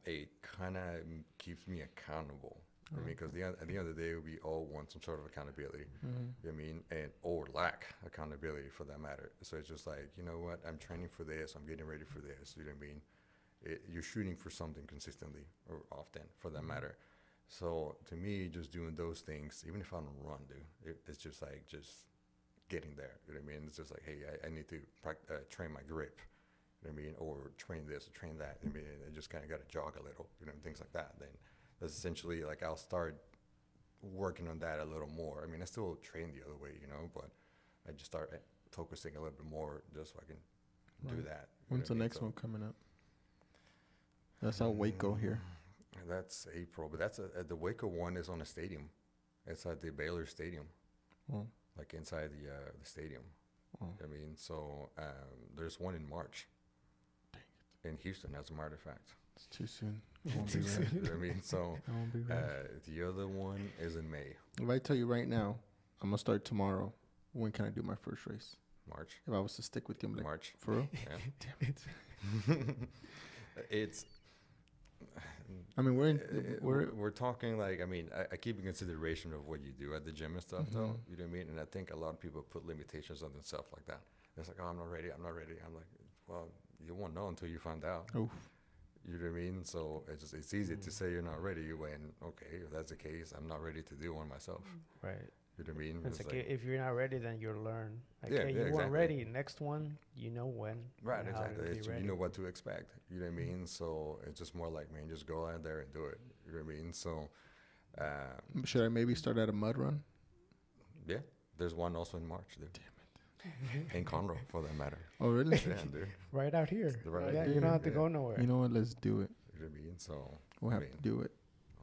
it kind of keeps me accountable. I mean, because at the end of the day, we all want some sort of accountability. You know what I mean? And or lack accountability for that matter. So it's just like, you know what? I'm training for this. I'm getting ready for this. You know what I mean? You're shooting for something consistently or often for that matter. So to me, just doing those things, even if I don't run, dude, it's just like just getting there. You know what I mean? It's just like, hey, I need to train my grip. You know what I mean? Or train this or train that. I mean, I just kind of got to jog a little, you know, and things like that. Then that's essentially like I'll start working on that a little more. I mean, I still train the other way, you know, but I just start focusing a little bit more just so I can do that. When's the next one coming up? That's our Waco here. That's April, but that's the Waco one is on a stadium. It's at the Baylor Stadium, like inside the stadium. I mean, so there's one in March in Houston, as a matter of fact. It's too soon. I won't be ready. You know what I mean, so I won't be ready. the other one is in May. If I tell you right now, I'm gonna start tomorrow. When can I do my first race? March. If I was to stick with you, I'm like, March. for real? Yeah. Damn it. It's. I mean, we're talking like, I mean, I keep in consideration of what you do at the gym and stuff, though. You know what I mean? And I think a lot of people put limitations on themselves like that. It's like, oh, I'm not ready. I'm like, well, you won't know until you find out. Oof. You know what I mean? So it's easy to say you're not ready when, okay, if that's the case, I'm not ready to do one myself. Right. You know what I mean? It's like if you're not ready, then you'll learn. Like, Yeah, hey, yeah, you weren't exactly. ready. Next one, you know when. Right, and how to exactly. be You ready. know what to expect. You know what I mean? So it's just more like, man, just go out there and do it. You know what I mean? So, Should I maybe start at a mud run? yeah, there's one also in March, dude. Damn it. In Conroe, for that matter. Oh, really? Yeah, dude. Right out here. Right Yeah, out you don't have to here, go nowhere. You know what? Let's do it. You know what I mean? So, We'll I have mean, to do it.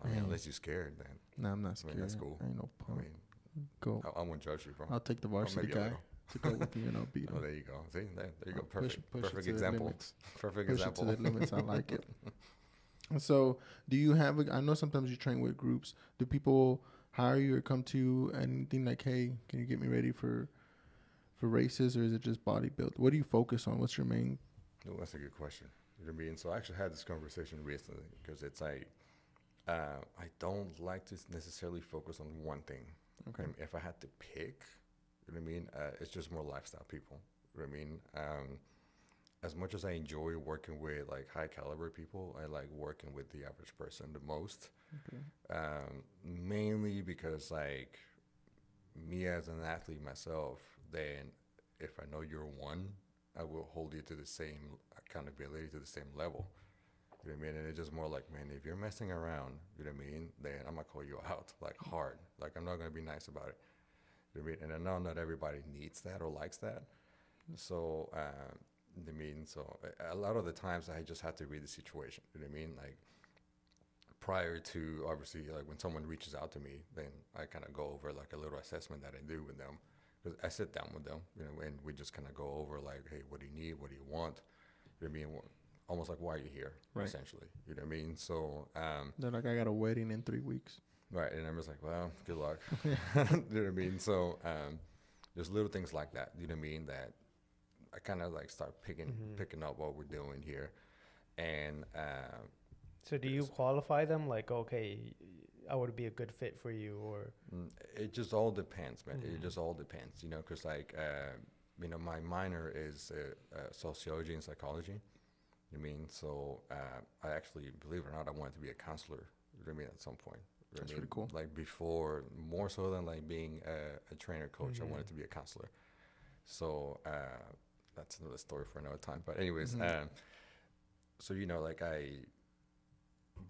I mean, Man. unless you're scared, then. Nah, I'm not I scared. mean, that's cool. I ain't no I punk. mean, Go. I won't judge you, bro. I'll take the varsity maybe a guy little. to go with me and I'll beat Oh, him. there you go. See, there you go. I'll Perfect. push it Perfect to the example. limits. Perfect Push example. it to the limits. I like it. And so, do you have? I know sometimes you train with groups. Do people hire you or come to you and anything like, hey, can you get me ready for races, or is it just bodybuild? What do you focus on? What's your main? No, that's a good question. You know what I mean? So I actually had this conversation recently because it's like I don't like to necessarily focus on one thing. Okay. And if I had to pick, you know what I mean? It's just more lifestyle people. You know what I mean? As much as I enjoy working with like high caliber people, I like working with the average person the most. Okay. Mainly because like me as an athlete myself, then if I know you're one, I will hold you to the same accountability, to the same level. You know what I mean? And it's just more like, man, if you're messing around, you know what I mean, then I'm going to call you out, like hard. Like I'm not going to be nice about it. You know what I mean? And I know not everybody needs that or likes that. So, I mean, so a lot of the times I just have to read the situation. You know what I mean? Like prior to, obviously, like when someone reaches out to me, then I kind of go over like a little assessment that I do with them. Because I sit down with them, you know, and we just kind of go over like, hey, what do you need? What do you want? You know what I mean? Almost like, why are you here? Right. Essentially. You know what I mean? So, They're like, I got a wedding in 3 weeks. right. And I'm just like, well, good luck. You know what I mean? So, there's little things like that, you know what I mean? That I kind of like start picking up what we're doing here. And, So do you qualify them? Like, okay, I would be a good fit for you, or it just all depends, man. It just all depends, you know, because like my minor is sociology and psychology. I mean, so I actually, believe it or not, I wanted to be a counselor. You know what I mean? At some point. You know That's what I mean? pretty cool. Like before, more so than like being a trainer coach, I wanted to be a counselor. So that's another story for another time. But anyways, so like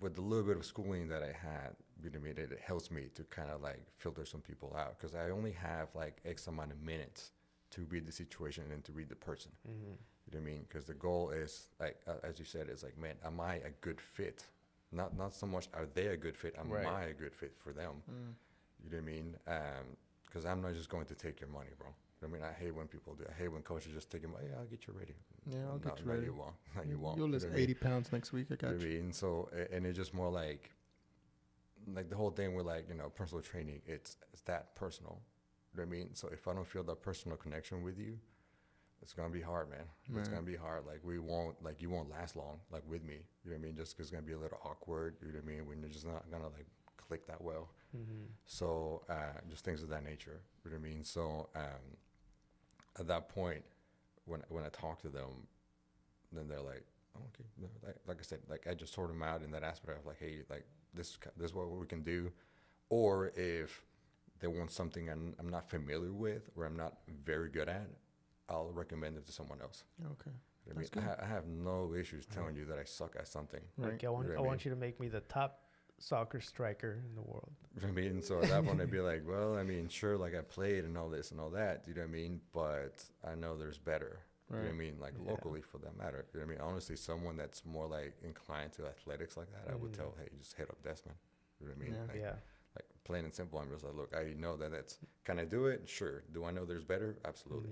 with the little bit of schooling that I had, you know what I mean, it helps me to kind of like filter some people out because I only have like X amount of minutes to read the situation and to read the person. You know what I mean? Because the goal is like, as you said, is like, man, am I a good fit? Not so much are they a good fit, am I a good fit for them? You know what I mean? Because I'm not just going to take your money, bro. I mean, I hate when people do. I hate when coaches just take your money. Yeah, I'll get you ready. Yeah, I'll get you ready. You won't. No, you won't. You'll lose 80 pounds next week. I got you. I mean, so, and it's just more like the whole thing with like, personal training, it's that personal. You know what I mean? So if I don't feel that personal connection with you, it's going to be hard, man. It's going to be hard. Like you won't last long, like with me. You know what I mean? Just because it's going to be a little awkward, you know what I mean? When you're just not going to like click that well. So just things of that nature. You know what I mean? So at that point, when I talk to them, then they're like, oh, okay. Like I said, like I just sort them out in that aspect of like, hey, like this is what we can do. Or if they want something I'm not familiar with or I'm not very good at, I'll recommend it to someone else. Okay. I mean, I have no issues telling you that I suck at something. Like I want you to make me the top soccer striker in the world. I mean, so at that point I'd be like, well, I mean, sure, like I played and all this and all that, you know what I mean? But I know there's better. You know what I mean? Like locally for that matter. You know what I mean? Honestly, someone that's more like inclined to athletics like that, I would tell, hey, just hit up Desmond. You know what I mean? Like plain and simple. I'm just like, look, I know that's, can I do it? Sure. Do I know there's better? Absolutely.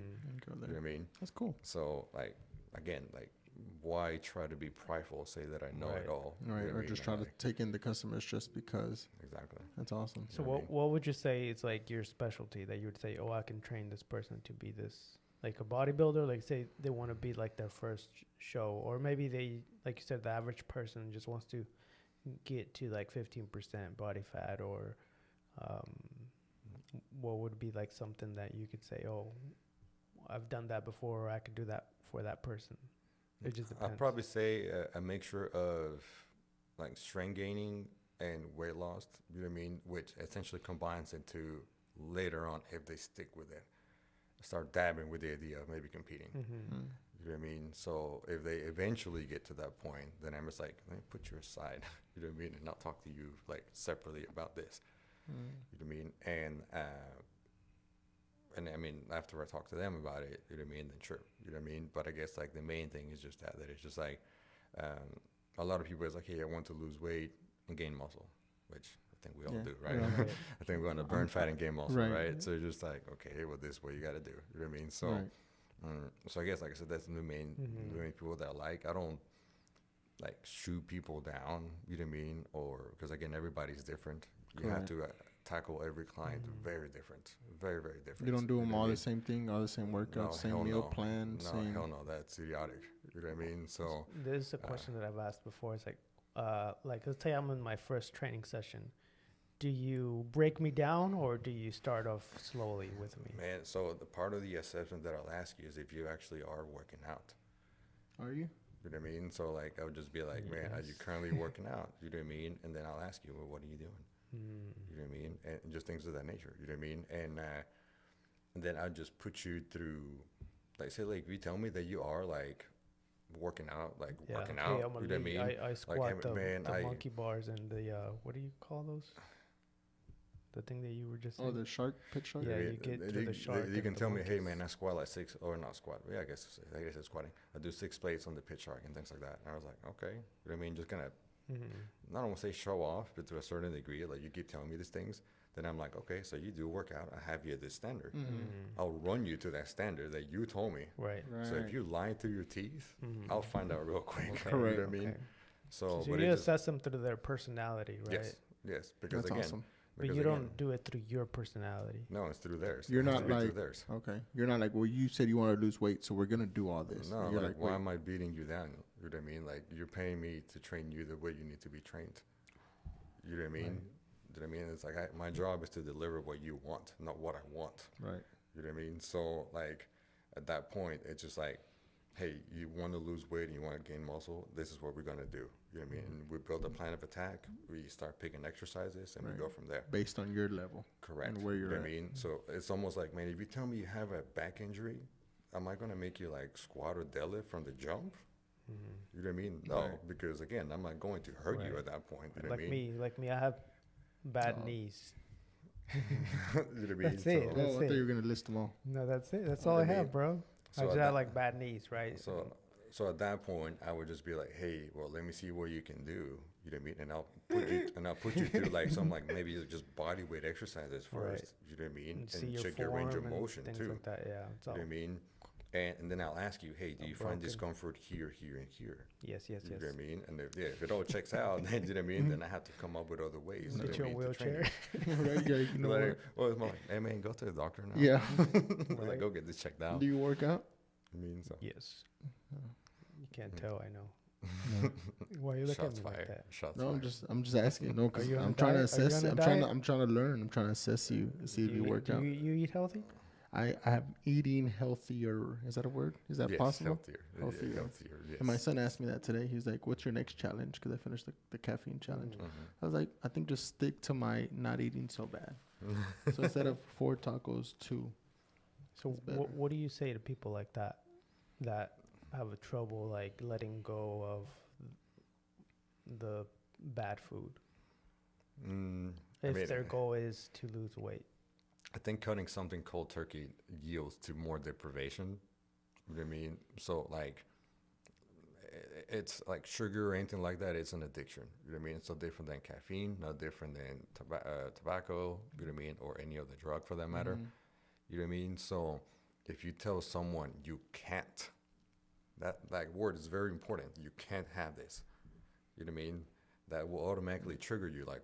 Go there. You know what I mean? That's cool. So like, again, like why try to be prideful, say that I know it all? Right. You know Or what I just mean? try to take in the customers just because. Exactly. That's awesome. So what would you say is like your specialty that you would say, oh, I can train this person to be this, like a bodybuilder, like say they want to be like their first show, or maybe they, like you said, the average person just wants to get to like 15% body fat, or what would be like something that you could say, oh, I've done that before, or I could do that for that person? It just depends. I'd probably say a mixture of like strength gaining and weight loss, you know what I mean, which essentially combines into later on, if they stick with it, start dabbing with the idea of maybe competing. You know what I mean? So if they eventually get to that point, then I'm just like, let me put you aside, you know what I mean, and not talk to you like separately about this. You know what I mean? And I mean, after I talk to them about it, you know what I mean, then sure, you know what I mean? But I guess like the main thing is just that it's just like, a lot of people is like, hey, I want to lose weight and gain muscle, which I think we all do, right? I think we want to burn fat and gain muscle, right? So it's just like, okay, well, this is what you got to do, you know what I mean? So, so I guess, like I said, that's the main people that I like. I don't like shoot people down, you know what I mean? Or, because again, everybody's different. You have to tackle every client very different, very, very different. You don't do them all the same thing, all the same workout, same meal plan? No, hell no, that's idiotic. You know what I mean? So there's a question that I've asked before. It's like let's say I'm in my first training session. Do you break me down, or do you start off slowly with me? Man, so the part of the assessment that I'll ask you is if you actually are working out. Are you? You know what I mean? So like, I would just be like, man, are you currently working out? You know what I mean? And then I'll ask you, well, what are you doing? You know what I mean? And just things of that nature. You know what I mean? And then I'll just put you through, like, say, like, you tell me that you are like working out, like working out. You know what I mean? I squat like, the monkey bars and the what do you call those? The thing that you were just saying. Oh, the shark, pit shark? Yeah, you get to the shark. You can tell me, hey, man, I squat like 6, or not squat. Yeah, I guess it's squatting. I do 6 plates on the pit shark and things like that. And I was like, okay. You know what I mean? Just kind of, I don't want to say show off, but to a certain degree, like you keep telling me these things. Then I'm like, okay, so you do work out. I have you at this standard. I'll run you to that standard that you told me. Right. So if you lie through your teeth, I'll find out real quick. Correct. You know what I mean? So you assess them through their personality, right? Yes. Because that's again, awesome. But you don't do it through your personality. No, it's through theirs. You're not like, okay. You're not like, well, you said you want to lose weight, so we're going to do all this. No, you're like, why am I beating you down? You know what I mean? Like, you're paying me to train you the way you need to be trained. You know what I mean? You know what I mean? It's like, my job is to deliver what you want, not what I want. Right. You know what I mean? So, like, at that point, it's just like, hey, you want to lose weight and you want to gain muscle, this is what we're going to do. You know what I mean? And we build a plan of attack. We start picking exercises and we go from there. Based on your level. Correct. And where you're you know at. what I mean? So it's almost like, man, if you tell me you have a back injury, am I going to make you like squat or deadlift from the jump? You know what I mean? No, Right. because again, I'm not going to hurt you at that point. You know what I mean? Like me, I have bad knees. You know what I mean? That's it. Oh, That's I thought it. you were going to list them all. No, that's it. That's You all know I what I have, mean? bro. So I just at have that- like bad knees, right? So at that point, I would just be like, hey, well, let me see what you can do. You know what I mean? And I'll put you through like some like maybe just body weight exercises first. Right. You know what I mean? And see your check your range of form and motion things too. like that. Yeah, it's You all. know what I mean? And then I'll ask you, hey, do you find broken. discomfort here, here, and here? Yes. You know what I mean? And if it all checks out, then you know what I mean? Then I have to come up with other ways. Get you you know a what I mean, to train wheelchair. Right? Yeah, you you. know Like, what? well, it's more like, hey man, go to the doctor now. Yeah. We're like, go get this checked out. Do you work out? I mean, so Yes. You can't tell. I know. Why are you looking at shots me like fired. that? Shots No, fired. I'm just asking. No, because you on a I'm trying to diet? Are you assess. on a I'm diet? trying to learn. I'm trying to assess you, see if you work out. You eat healthy? I have eating healthier. Is that a word? Is that Yes, possible? Healthier. Healthier. Yeah, healthier. Yes. And my son asked me that today. He was like, "What's your next challenge?" Because I finished the caffeine challenge. I was like, "I think just stick to my not eating so bad." So instead of 4 tacos, 2. So It's better. what do you say to people like that have a trouble like letting go of the bad food I if mean, their goal is to lose weight? I think cutting something cold turkey yields to more deprivation. You know what I mean? So like, it's like sugar or anything like that. It's an addiction. You know what I mean? It's no different than caffeine, no different than tobacco. You know what I mean? Or any other drug for that matter. You know what I mean? So if you tell someone you can't, that word is very important. You can't have this. You know what I mean? That will automatically trigger you. Like,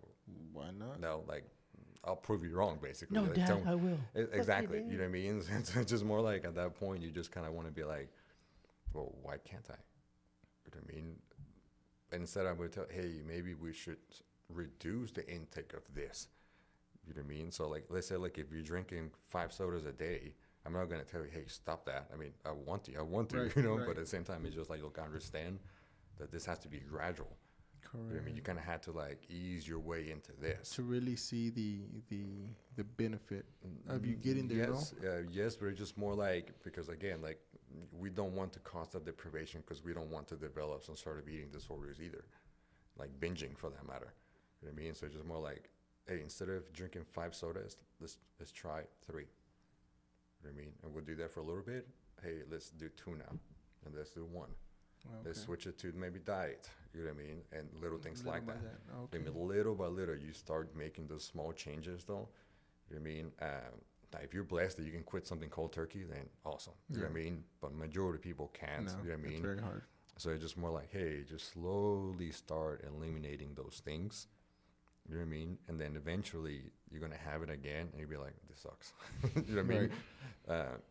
Why not? no, like, I'll prove you wrong, basically. No, Like, Dad, I will. Exactly. You know what I mean? It's just more like at that point, you just kind of want to be like, well, why can't I? You know what I mean? Instead, I would tell, hey, maybe we should reduce the intake of this. You know what I mean? So, like, let's say, like, if you're drinking 5 sodas a day, I'm not going to tell you, hey, stop that. I mean, I want to, Right, you know, right. but at the same time, it's just like, look, I understand that this has to be gradual. Correct. You know what I mean? You kind of had to, like, ease your way into this. To really see the benefit of you getting there. Yes, yes, but it's just more like, because again, like, we don't want to cause that deprivation because we don't want to develop some sort of eating disorders either, like binging for that matter. You know what I mean? So it's just more like, hey, instead of drinking 5 sodas, let's try 3. You know what I mean? And we'll do that for a little bit. Hey, let's do 2 now, and let's do 1. Let's switch it to maybe diet. You know what I mean? And little things like that. Okay. I mean, little by little, you start making those small changes, though. You know what I mean? Now, if you're blessed that you can quit something cold turkey, then awesome. You know what I mean? But majority of people can't. No, You know what I mean? it's very hard. So it's just more like, hey, just slowly start eliminating those things. You know what I mean? And then eventually you're going to have it again and you'll be like, this sucks. You know what I mean?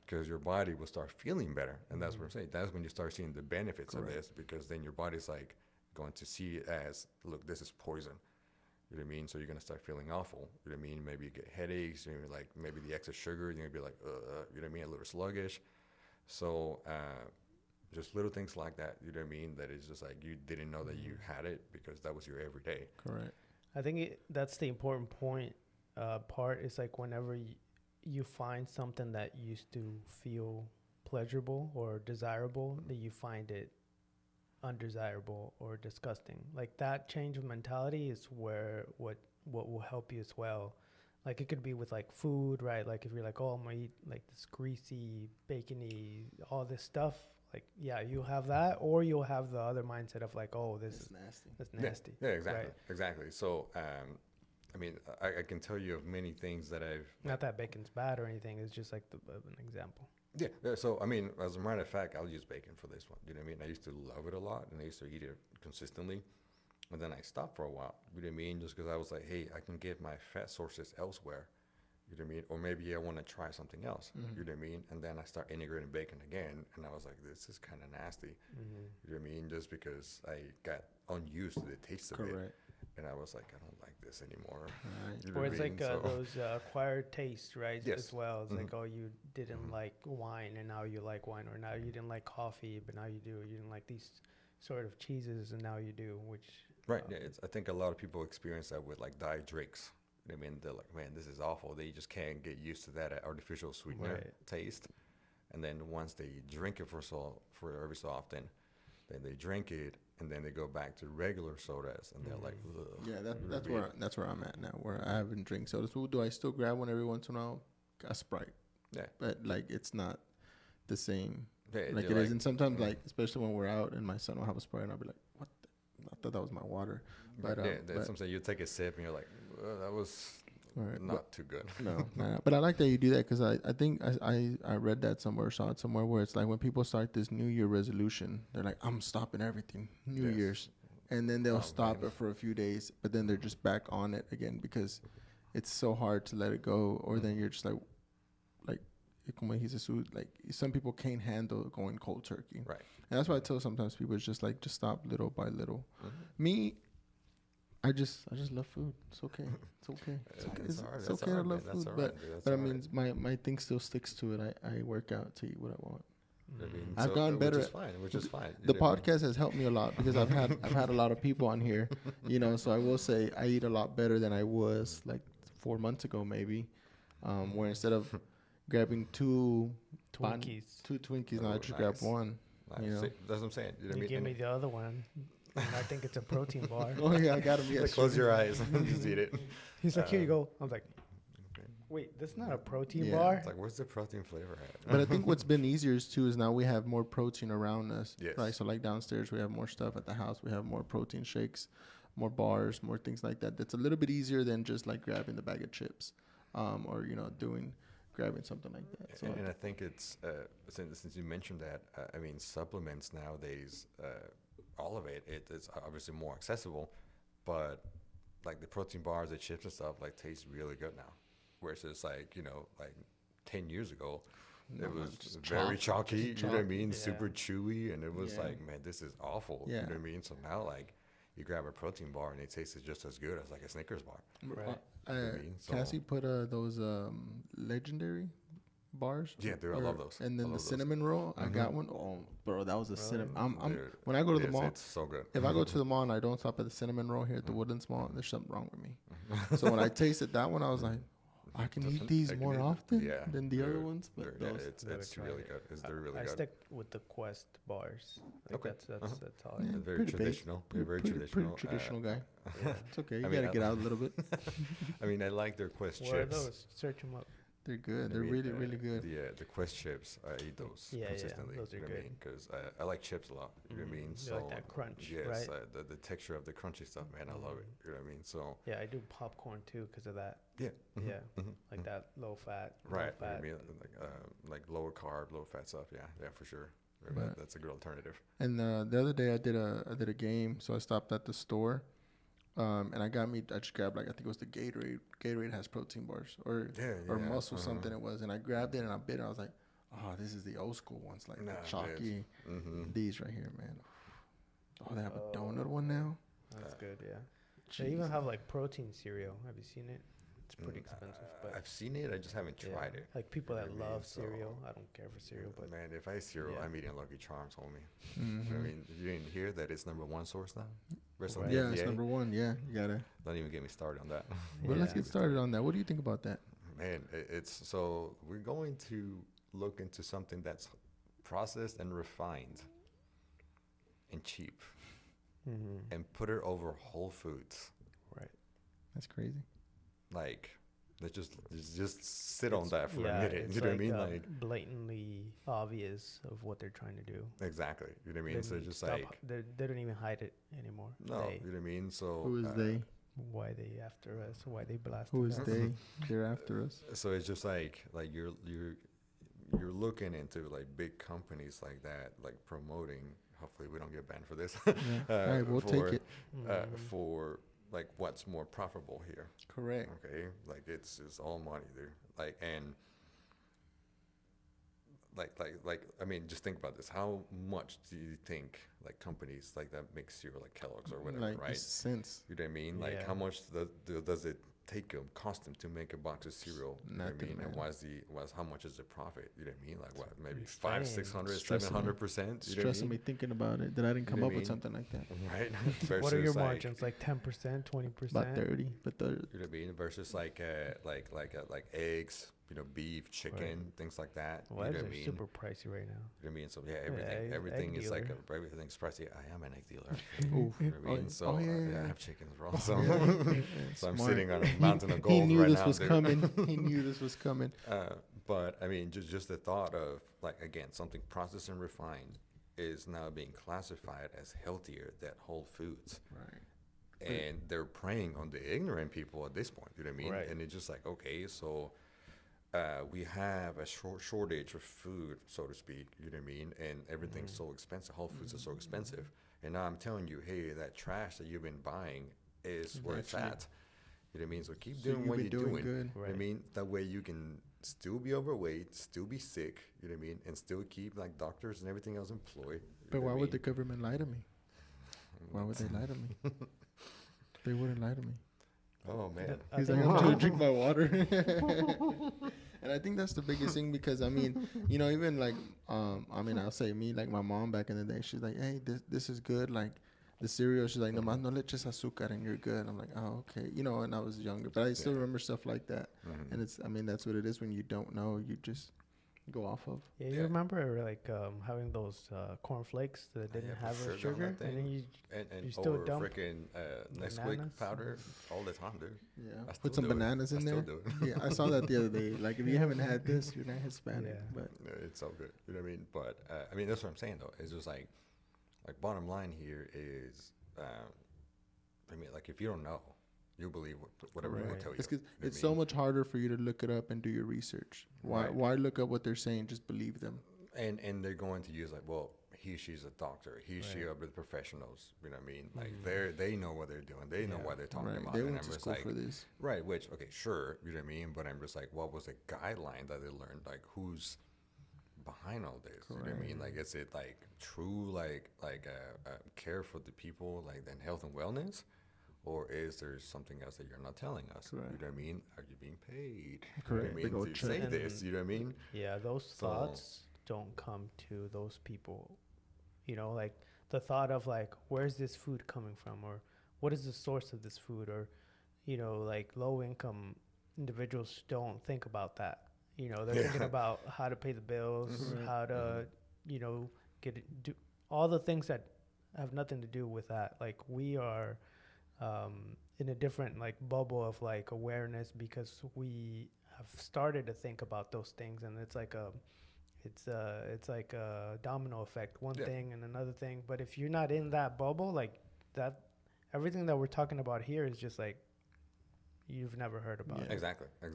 Because your body will start feeling better. And that's what I'm saying. That's when you start seeing the benefits of this, because then your body's like going to see it as, look, this is poison. You know what I mean? So you're going to start feeling awful. You know what I mean? Maybe you get headaches, you know, like maybe the excess sugar, you're going to be like, you know what I mean? A little sluggish. So just little things like that, you know what I mean? That is just like you didn't know that you had it because that was your everyday. Correct. I think that's the important part. Is like whenever you find something that used to feel pleasurable or desirable, that you find it undesirable or disgusting. Like that change of mentality is where what will help you as well. Like it could be with like food, right? Like if you're like, oh, I'm gonna eat like this greasy, bacony, all this stuff. Like, yeah, you'll have that, or you'll have the other mindset of like, oh, this is nasty. that's nasty. Yeah, exactly, right? exactly. So, I mean, I can tell you of many things that I've. Not that bacon's bad or anything. It's just like an example. Yeah, so I mean, as a matter of fact, I'll use bacon for this one. You know what I mean? I used to love it a lot, and I used to eat it consistently. And then I stopped for a while. You know what I mean? Just because I was like, hey, I can get my fat sources elsewhere. You know what I mean? Or maybe I want to try something else. You know what I mean? And then I start integrating bacon again, and I was like, this is kind of nasty. You know what I mean? Just because I got unused to the taste of it. Correct. and I was like, I don't like this anymore. Right. You know Or what it's I like mean? So- those acquired tastes, right? Yes. As well. It's like, Mhm. oh, you didn't Mhm. like wine and now you like wine, or now you didn't like coffee but now you do. You didn't like these sort of cheeses and now you do, which Right. Yeah. I think a lot of people experience that with like diet drinks. I mean, they're like, man, this is awful. They just can't get used to that artificial sweetener Right. taste. And then once they drink it for every so often, then they drink it, and then they go back to regular sodas, and they're like, Mhm. ugh. Yeah, You know what that's I mean? where I'm at now. Where I haven't drink sodas. Who do I still grab one every once in a while? A Sprite. Yeah. But like it's not the same Yeah, like they're it is. And sometimes mm. like especially when we're out and my son will have a Sprite and I'll be like, what? I thought that was my water. But yeah, that's what I'm saying. You take a sip, and you're like, that was right, not too good. no, nah, but I like that you do that because I think I read that somewhere, saw it somewhere where it's like when people start this New Year resolution, they're like, I'm stopping everything, New Yes. Year's, and then they'll Oh, stop man. it for a few days, but then they're just back on it again because it's so hard to let it go, or then you're just like como dice Jesús, like some people can't handle going cold turkey, Right. and that's why I tell sometimes people it's just like just stop little by little. Mhm. Me, I just love food. It's okay. It's okay. It's okay. That's It's, all right. it's That's okay all to right, love man. That's food, all but right, dude. That's but I all mean, right. my thing still sticks to it. I work out to eat what I want. I mean, I've gotten better Which is at- fine. Which is fine. The You know what I mean? podcast has helped me a lot because I've had a lot of people on here, you know. So I will say I eat a lot better than I was like 4 months ago, maybe. Where instead of grabbing two Twinkies, now I Oh, just grab nice. one. Nice. You know. See, that's what I'm saying. You know what I you mean? give And me the other one. And I think it's a protein bar. Oh yeah, I got him. like, Yes. close your eyes and just eat it. He's like, here you Um, go. I was like, Okay. wait, that's not a protein Yeah. bar. It's like, where's the protein flavor at? But I think what's been easier is too is now we have more protein around us. Yes. Right. So like downstairs we have more stuff. At the house we have more protein shakes, more bars, more things like that. That's a little bit easier than just like grabbing the bag of chips, or grabbing something like that. So And I think it's since you mentioned that, I mean, supplements nowadays, all of it's obviously more accessible, but like the protein bars, the chips and stuff, like taste really good now. Whereas it's like 10 years ago, it was just very chalky. just You know what I chalk. mean? Yeah. Super chewy, and it was Yeah. like, man, this is awful. Yeah. You know what I mean? So now like you grab a protein bar and it tastes just as good as like a Snickers bar. Right. You know what I mean? So- Cassie put those legendary bars. Yeah, dude, I love those. And I then love the those. cinnamon roll, I got Mhm. one. Oh, bro, that was a Really? cinnamon. I'm Dude, when I go to the yes, mall. it's so good. If I go to the mall and I don't stop at the cinnamon roll here at the Woodlands Mall, there's something wrong with me. So when I tasted that one, I was like, I can eat these I can more eat- often yeah, than the other dude, ones. But Yeah, those, it's Never it's tried really it. good. They're really I good. stick with the Quest bars. Like Okay. That's Uh-huh. that's all. Yeah, I Very pretty basic. traditional. They're very traditional. Pretty traditional guy. Yeah. It's okay. You I mean, gotta get out a little bit. I mean, I like their Quest What are chips. those? Search them up. They're good. I They're mean, really good. The Quest chips, I eat those Yeah, yeah, consistently. those are you know what I good. mean? Because I like chips a lot. You know what I mean? You like that crunch, yes, right? the texture of the crunchy stuff, man, I love it. You know what I mean? So Yeah, I do popcorn too because of that. yeah, Yeah, mhm, like mhm. that low fat. Right. Low I fat. mean, like lower carb, low fat stuff. Yeah, for sure. Right. That's a good alternative. And the other day I did a game, so I stopped at the store, and I just grabbed like I think it was the Gatorade. Gatorade has protein bars or Yeah. muscle uh-huh. something it was, and I grabbed it and I bit it. And I was like, oh, this is the old school ones, like Nah, the it is. chalky. Mhm. These right here, man. Oh, they have a Oh. donut one now. That's good. Yeah. Jeez. They even have like protein cereal. Have you seen it? It's pretty Mm, expensive, but I've seen it. I just haven't yeah. tried it. Like people You that know what I mean? love So- cereal. I don't care for cereal, but Man, if I eat cereal, yeah. I'm eating Lucky Charms, homie. Mhm. I mean, you didn't hear that it's #1 source now? Rest on Right. the Yeah, it's FDA? number one. Yeah, you gotta. Don't even get me started on that. Well, let's Yeah. get started on that. What do you think about that? Man, it's so we're going to look into something that's processed and refined and cheap and put it over whole foods. right. That's crazy. Like, let's just sit on that for Yeah, a minute. it's You know what I mean? Like, blatantly obvious of what they're trying to do. exactly. You know what I mean? They So n- just stop like, h- they don't even hide it anymore. no, They, you know what I mean? So Who is they? why they after us? Why they blast Who us? is they? They're after us. So it's just like you're looking into like big companies like that, like promoting. Hopefully, we don't get banned for this. Yeah. All right, we'll take it. For like what's more profitable here. Correct. Okay, like it's all money there. Like, and I mean, just think about this. How much do you think like companies like that make cereal, like Kellogg's or whatever, Like right? cents, You know what I mean? Like, Yeah. how much does it take them, cost them to make a box of cereal? You know what I nothing, mean? And man. how much is the profit? You know what I mean? Like, what, maybe Insane. 500, 600, Stressing me. 700%? You know what I Stressing mean? me thinking about it that I didn't You come know up what I with mean? something like that. Right? What are your Versus like, margins? Like 10%, 20%? About 30, but you know what I mean? Versus like eggs, you know, beef, chicken, Right. things like that. Well, You know eggs what are I mean? super pricey right now. You know what I mean? So yeah, Yeah, everything egg is like dealer. everything's pricey. I am an egg dealer. Oof. You know what I mean? Oh, So oh, yeah, I yeah. have chickens, bro. Oh, So yeah. so I'm Smart. sitting on a mountain of He gold knew right this now, was dude. coming. He knew this was coming. But I mean, just the thought of like again something processed and refined is now being classified as healthier than whole foods, Right. and they're preying on the ignorant people at this point. You know what I mean? Right. And it's just like okay, so. We have a shortage of food, so to speak. You know what I mean? And everything's so expensive. Whole foods are so expensive. And now I'm telling you, hey, that trash that you've been buying is where it's Actually- at. You know what I mean? So keep So doing you've what been you're doing doing. good. You know what I Right. mean? That way you can still be overweight, still be sick. You know what I mean? And still keep like doctors and everything else employed. You But know why what I would the mean? government lie to me? Why would they lie to me? They wouldn't lie to me. Oh man. I He's think like, I'm it's- trying to drink my water. And I think that's the biggest thing because I mean, you know, even like, I mean, I'll say me, like my mom back in the day, she's like, hey, this is good. Like the cereal, she's like, nomás no le eches azúcar and you're good. I'm like, oh, okay. You know, and I was younger, but I still Yeah. remember stuff like that. Mhm. And it's, I mean, that's what it is when you don't know, you just go off of. Yeah, you Yeah. remember like having those corn flakes that didn't Yeah, put have a sugar on that sugar, and then thing. you And You still or dump freaking Nesquik bananas? powder all the time, dude. Yeah. I still Put some do it. bananas I in still there. do it. Yeah, I saw that the other day. Like, if you haven't had this, you're not Hispanic. Yeah. But No, it's so good. You know what I mean? But I mean, that's what I'm saying though. It's just like bottom line here is, I mean, like if you don't know, you believe whatever Right. we'll tell you. it's 'cause You know what I it's so mean? much harder for you to look it up and do your research. Why Right. why look up what they're saying? Just believe them. And they're going to use like, well, she's a doctor. She Right. are the professionals. You know what I mean? Like Mhm. they know what they're doing. They know Yeah. what they're talking Right. about. They And went I'm to just school like, for this. right, which okay, sure, you know what I mean. But I'm just like, what was the guideline that they learned? Like, who's behind all this? You know what I mean? Like, is it like true, like care for the people, like then health and wellness, or is there something else that you're not telling us? Correct. You know what I mean? Are you being paid? Correct. You know what I Big mean? old To check. say And- this, you know what I mean? Yeah, those So- thoughts don't come to those people. You know, like the thought of like, where's this food coming from, or what is the source of this food, or you know, like low income individuals don't think about that. You know, they're thinking Yeah. about how to pay the bills, Mhm. how to, you know, do all the things that have nothing to do with that. Like we are in a different like bubble of like awareness because we have started to think about those things, and it's like a domino effect, one Yeah. thing and another thing. But if you're not in that bubble, like that, everything that we're talking about here is just like you've never heard about Yeah. it. Exactly. And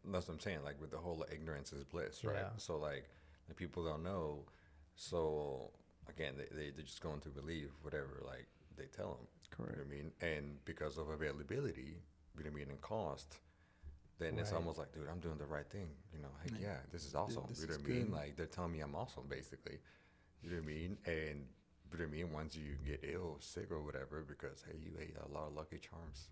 that's what I'm saying. Like with the whole ignorance is bliss, right? Yeah. So like the people don't know. So again, they're just going to believe whatever like they tell them. You know Correct. what I mean? And because of availability, you know what I mean, and cost, then it's Right. almost like, dude, I'm doing the right thing. You know, heck Yeah. yeah, this is awesome. this You know is what I mean? good. Like they're telling me I'm awesome, basically. You know what I mean? And you know what I mean? Once you get ill, sick, or whatever, because hey, you ate a lot of Lucky Charms.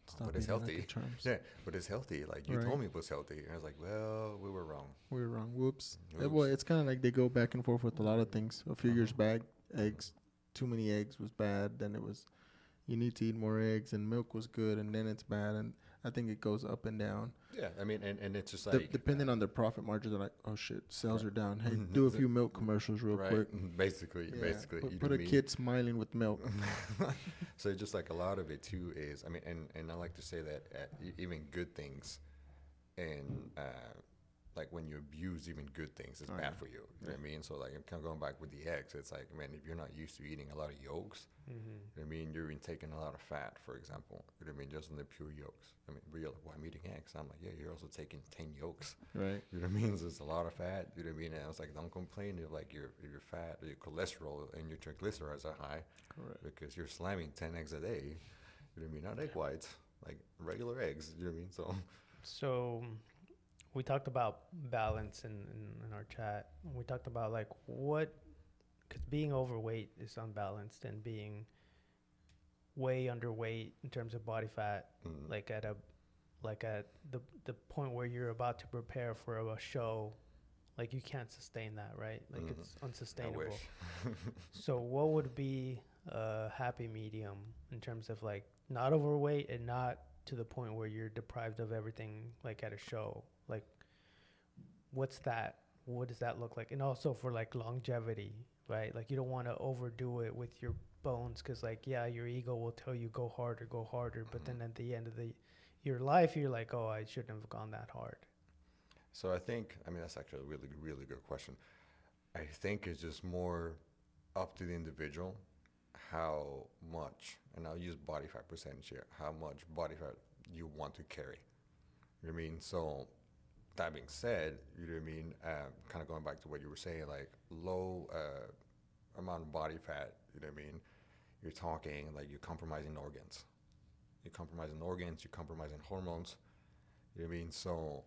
Stop But it's being Lucky healthy. Charms. Yeah, but it's healthy. Like you Right. told me it was healthy. And I was like, well, we were wrong. We were wrong. Whoops. Oops. Well, it's kind of like they go back and forth with a lot of things. A few years Uh-huh. back, eggs, too many eggs was bad. Then it was, you need to eat more eggs, and milk was good, and then it's bad. And I think it goes up and down. Yeah, I mean, and it's just like Depending on their profit margins, they're like, oh shit, sales Right. are down. Hey, do a few milk commercials real right, quick. basically, Yeah, basically. Put, you put know a what I mean? kid smiling with milk. So it's just like a lot of it too is, I mean, and I like to say that even good things, and like when you abuse even good things, it's Oh, bad yeah. for you. You know what I mean? So like I'm kind of going back with the eggs. It's like, man, if you're not used to eating a lot of yolks, Mm-hmm. you know what I mean, you're taking a lot of fat, for example. You know what I mean? Just in the pure yolks. I mean, but you're like, well, I'm eating eggs. I'm like, yeah, you're also taking 10 yolks. Right. You know what I mean? So it's a lot of fat. You know what I mean? And I was like, don't complain if like your fat or your cholesterol and your triglycerides are high Correct. because you're slamming 10 eggs a day. You know what I mean? Not egg whites, like regular eggs. You know what I mean? So So, we talked about balance in our chat. We talked about like what, because being overweight is unbalanced, and being way underweight in terms of body fat, like at a like at the point where you're about to prepare for a show, like you can't sustain that, right? Like it's unsustainable. I wish. So what would be a happy medium in terms of like not overweight and not to the point where you're deprived of everything, like at a show? Like what's that? What does that look like? And also for like longevity, right? Like you don't want to overdo it with your bones, because like, yeah, your ego will tell you go harder, but then at the end of your life, you're like, oh, I shouldn't have gone that hard. So I think, I mean, that's actually a really, really good question. I think it's just more up to the individual how much, and I'll use body fat percentage here, how much body fat you want to carry. You know what I mean? So that being said, you know what I mean? Kind of going back to what you were saying, like low amount of body fat, you know what I mean? You're talking like you're compromising organs. You're compromising organs, you're compromising hormones. You know what I mean? So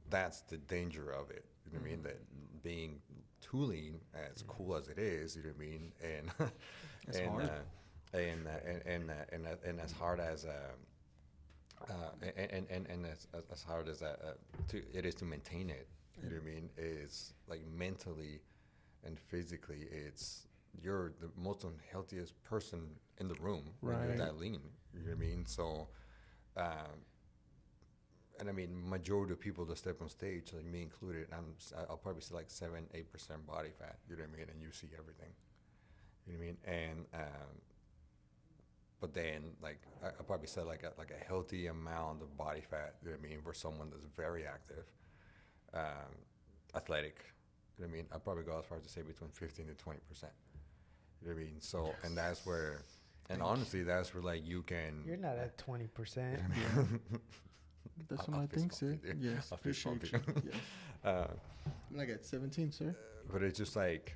that's the danger of it. You know what I mean? That being too lean, as cool as it is, you know what I mean? And It's and, hard. And as hard as and as hard as it is to maintain it, you know what I mean? Is like mentally and physically, it's you're the most unhealthiest person in the room when you're Right. that lean. You know what I mean? So, and I mean, majority of people that step on stage, like me included, I'll probably see like 7-8% body fat. You know what I mean? And you see everything. You know what I mean? And but then like I probably said like a healthy amount of body fat. You know what I mean? For someone that's very active, athletic. You know what I mean? I'd probably go as far as to say between 15 to 20%. You know what I mean? So, and that's where, and honestly, that's where like you can. You're not at 20%. Yeah. That's what I'll I think, fist sir. bump you, dude. Yes, I'll fist appreciate bump you. you. Yes. Uh, I'm like at 17, sir. but it's just like,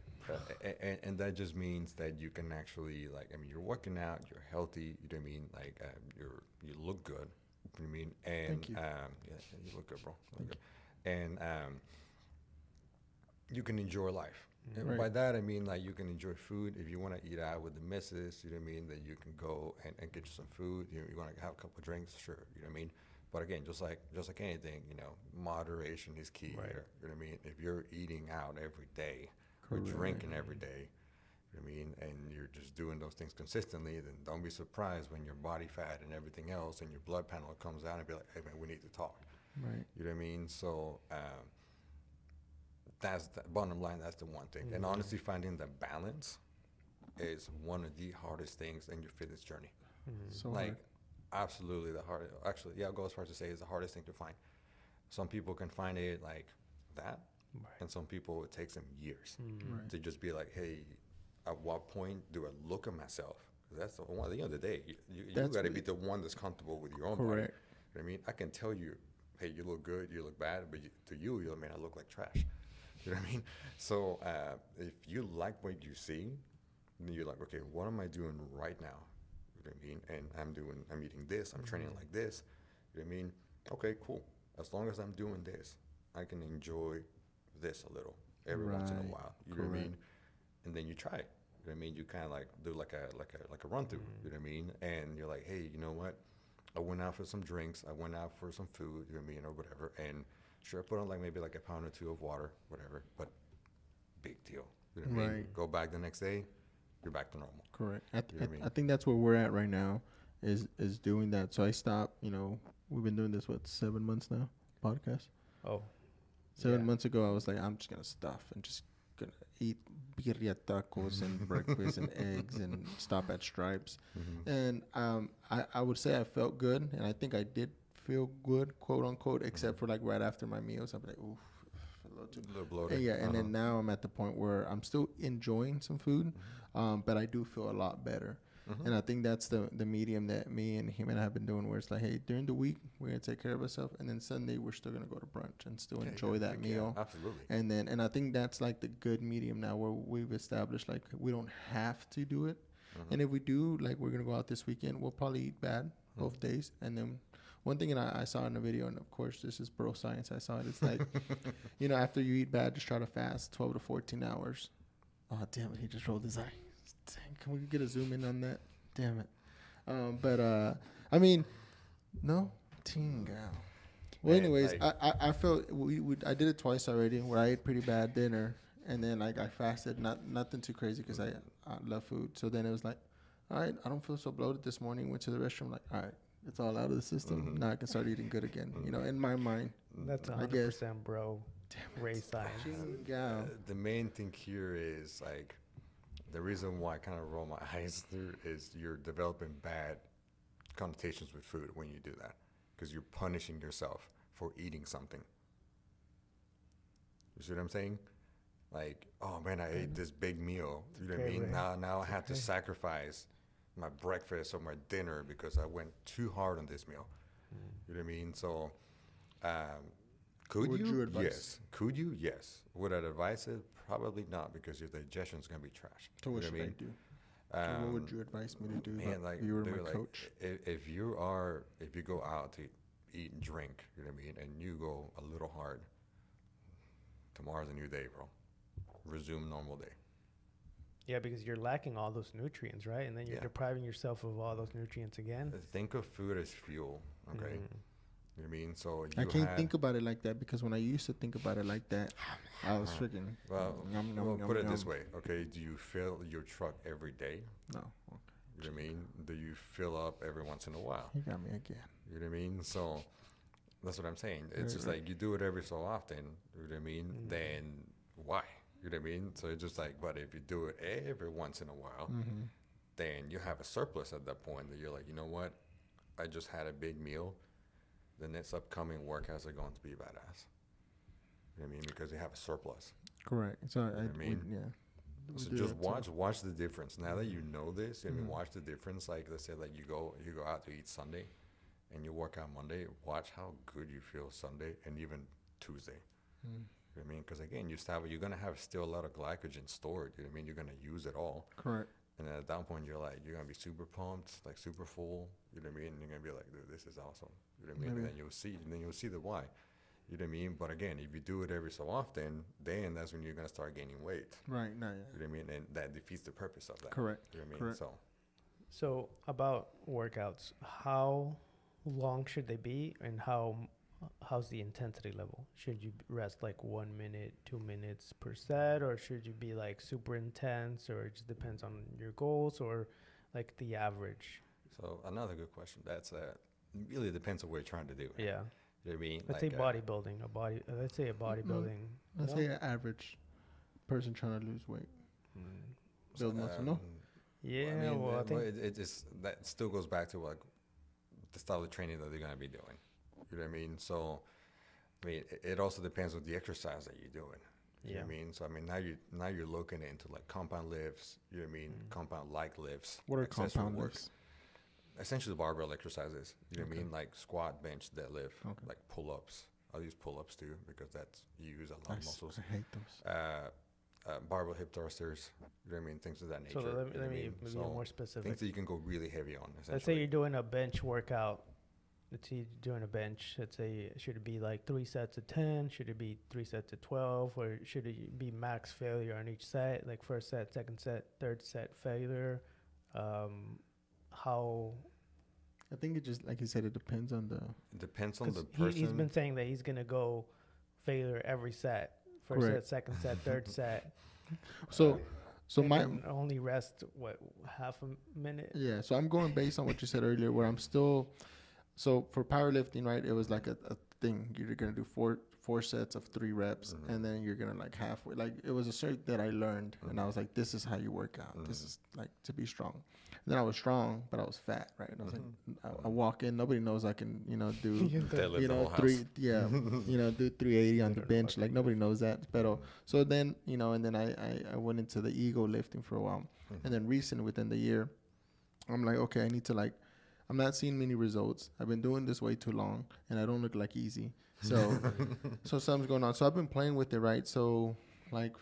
and that just means that you can actually like, I mean, you're working out, you're healthy. You know what I mean? Like, you look good. You know what I mean? And Thank you. yeah, you look good, bro. Look good. And you can enjoy life. And Right. by that I mean like you can enjoy food. If you want to eat out with the missus, you know what I mean, that you can go and get you some food. You know, you want to have a couple of drinks, sure. You know what I mean. But again, just like anything, you know, moderation is key Right. here. You know what I mean. If you're eating out every day, you're Correct. drinking every day. You know what I mean, and you're just doing those things consistently, then don't be surprised when your body fat and everything else and your blood panel comes out and be like, hey man, we need to talk. Right. You know what I mean? So that's the bottom line. That's the one thing. And honestly, finding the balance is one of the hardest things in your fitness journey. So Like, hard. absolutely the hardest. Actually, yeah, I'll go as far as to say it's the hardest thing to find. Some people can find it like that, Right. and some people it takes them years Right. to just be like, hey, at what point do I look at myself? 'Cause that's the one. At the end of the day, you That's got to what- be the one that's comfortable with your own body. Correct. You know what I mean, I can tell you, hey, you look good, you look bad, but to you, I mean, I look like trash. You know what I mean? So if you like what you see, then you're like, okay, what am I doing right now? You know what I mean? And I'm eating this, I'm training like this. You know what I mean? Okay, cool. As long as I'm doing this, I can enjoy this a little every once in a Right. while. You know what I Correct. mean? And then you try it. You know what I mean? You kind of like do like a run through. You know what I mean? And you're like, hey, you know what? I went out for some drinks. I went out for some food. You know what I mean, or whatever. And sure, I put on like maybe like a pound or two of water, whatever. But big deal. You know what I mean? Right. Go back the next day, you're back to normal. Correct. You know what I mean? I think that's where we're at right now, is doing that. So I stopped. You know, we've been doing this 7 months now, podcast. Oh. 7 Yeah. months ago, I was like, I'm just gonna stuff and just gonna eat birria tacos and breakfast and eggs and stop at Stripes. And I would say I felt good, and I think I did feel good, quote unquote, except for like right after my meals, I'd be like, oof, a little too. A little bloated. And yeah, and then now I'm at the point where I'm still enjoying some food, but I do feel a lot better. And I think that's the medium that me and him and I have been doing, where it's like, hey, during the week we're gonna take care of ourselves, and then Sunday we're still gonna go to brunch and still enjoy that Heck meal. Yeah, absolutely. And I think that's like the good medium now, where we've established like we don't have to do it. And if we do, like we're gonna go out this weekend, we'll probably eat bad both days, and then one thing that I saw in a video, and of course this is bro science. I saw it. It's like, after you eat bad, just try to fast 12 to 14 hours. Oh damn it! He just rolled his eye. Dang, can we get a zoom in on that? Damn it. I mean, no, tinga. Well, anyways, I felt I did it twice already where I ate pretty bad dinner and then like I fasted, nothing too crazy because I love food. So then it was like, all right, I don't feel so bloated this morning. Went to the restroom, like, all right, it's all out of the system. Now I can start eating good again. In my mind. That's 100% bro. Ray science. The main thing here is like the reason why I kind of roll my eyes through is you're developing bad connotations with food when you do that because you're punishing yourself for eating something. You see what I'm saying? Like, oh man, I ate this big meal. You know what I mean? Now I have to sacrifice my breakfast or my dinner because I went too hard on this meal. You know what I mean? So, would you advise? Yes. Could you? Yes. Would I advise it? Probably not because your digestion is gonna be trash. So what should I do? What would you advise me to do? Man, like you were my coach. If you go out to eat and drink, you know what I mean, and you go a little hard, tomorrow's a new day, bro. Resume normal day. Yeah, because you're lacking all those nutrients, right? And then you're depriving yourself of all those nutrients again. Think of food as fuel, okay? You know what I mean? So I can't think about it like that because when I used to think about it like that, I was freaking. Well, put it this way, okay? Do you fill your truck every day? No. Okay. You know what I mean? Do you fill up every once in a while? You got me again. You know what I mean? So that's what I'm saying. It's just like you do it every so often. You know what I mean? Then why? You know what I mean? So it's just like, but if you do it every once in a while, then you have a surplus at that point that you're like, you know what? I just had a big meal. The next upcoming workouts are going to be badass. You know what I mean? Because you have a surplus. Correct. So you know what I mean? So just watch the difference. Now that you know this, I mean, watch the difference. Like let's say like you go out to eat Sunday, and you work out Monday. Watch how good you feel Sunday and even Tuesday. You know what I mean? Because again, you're gonna have still a lot of glycogen stored. You know what I mean? You're gonna use it all. Correct. And then at that point, you're gonna be super pumped, like super full. You know what I mean? And you're gonna be like, dude, this is awesome. You know what I mean? And then you'll see the why. You know what I mean? But again, if you do it every so often, then that's when you're gonna start gaining weight. Right. No. Yeah. You know what I mean? And that defeats the purpose of that. Correct. You know what I mean? Correct. So about workouts, how long should they be, and how's the intensity level? Should you rest like 1 minute, 2 minutes per set, or should you be like super intense, or it just depends on your goals, or like the average? So another good question. That's really depends on what you're trying to do. Yeah. You know what I mean? Let's say bodybuilding. Let's say a bodybuilding. Let's say an average person trying to lose weight. Build muscle. No. Yeah. Well, I think it just that still goes back to like the style of training that they're gonna be doing. You know what I mean? So, I mean, it also depends on the exercise that you're doing. You know what I mean? So, I mean, now you're looking into like compound lifts. You know what I mean? Compound like lifts. What are compound lifts? Essentially, barbell exercises. You know what I mean? Like squat, bench, deadlift, like pull-ups. I'll use pull-ups too because you use a lot of muscles. I hate those. Barbell hip thrusters. You know what I mean? Things of that nature. So let me be more specific. Things that you can go really heavy on. Let's say you're doing a bench workout. Let's say you're doing a bench. Let's say, should it be like 3 sets of 10? Should it be 3 sets of 12? Or should it be max failure on each set? Like first set, second set, third set failure? How? I think it just, like you said, it depends on the... It depends on the person. He's been saying that he's going to go failure every set. First set, second set, third set. So my... only rest, half a minute? Yeah, so I'm going based on what you said earlier, where I'm still... So for powerlifting, right, it was like a thing. You're going to do four sets of 3 reps, and then you're going to like halfway. Like it was a cert that I learned, and I was like, this is how you work out. This is like to be strong. And then I was strong, but I was fat, right? And I was like, I walk in, nobody knows I can, do, do 380 on the bench. Like nobody knows that. But so then, and then I went into the ego lifting for a while. And then recently within the year, I'm like, okay, I need to I'm not seeing many results. I've been doing this way too long, and I don't look like easy. So, so something's going on. So I've been playing with it, right? So, like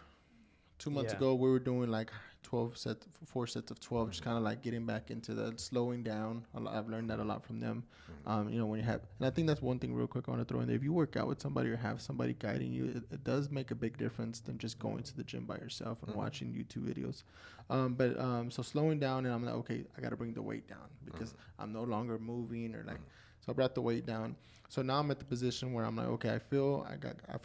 2 months ago, we were doing like 12 sets, 4 sets of 12, just kind of like getting back into the slowing down. I've learned that a lot from them. You know, when you have, and I think that's one thing real quick I want to throw in there. If you work out with somebody or have somebody guiding you, it does make a big difference than just going to the gym by yourself and watching YouTube videos. So slowing down, and I'm like, okay, I got to bring the weight down because I'm no longer moving or like, so I brought the weight down. So now I'm at the position where I'm like, okay, I feel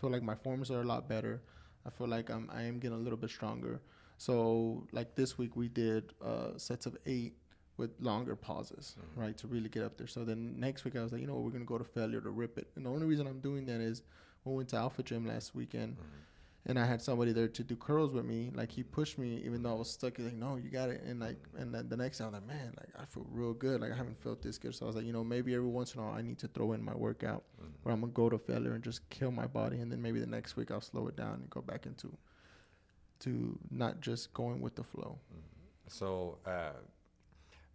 like my forms are a lot better. I feel like I am getting a little bit stronger. So like this week we did sets of 8 with longer pauses, right, to really get up there. So then next week I was like, you know what, we're gonna go to failure to rip it. And the only reason I'm doing that is we went to Alpha Gym last weekend, and I had somebody there to do curls with me. Like he pushed me even though I was stuck. He's like, no, you got it. And like, and then the next day I was like, man, like I feel real good. Like I haven't felt this good. So I was like, you know, maybe every once in a while I need to throw in my workout where I'm gonna go to failure and just kill my body, and then maybe the next week I'll slow it down and go back into to not just going with the flow. So,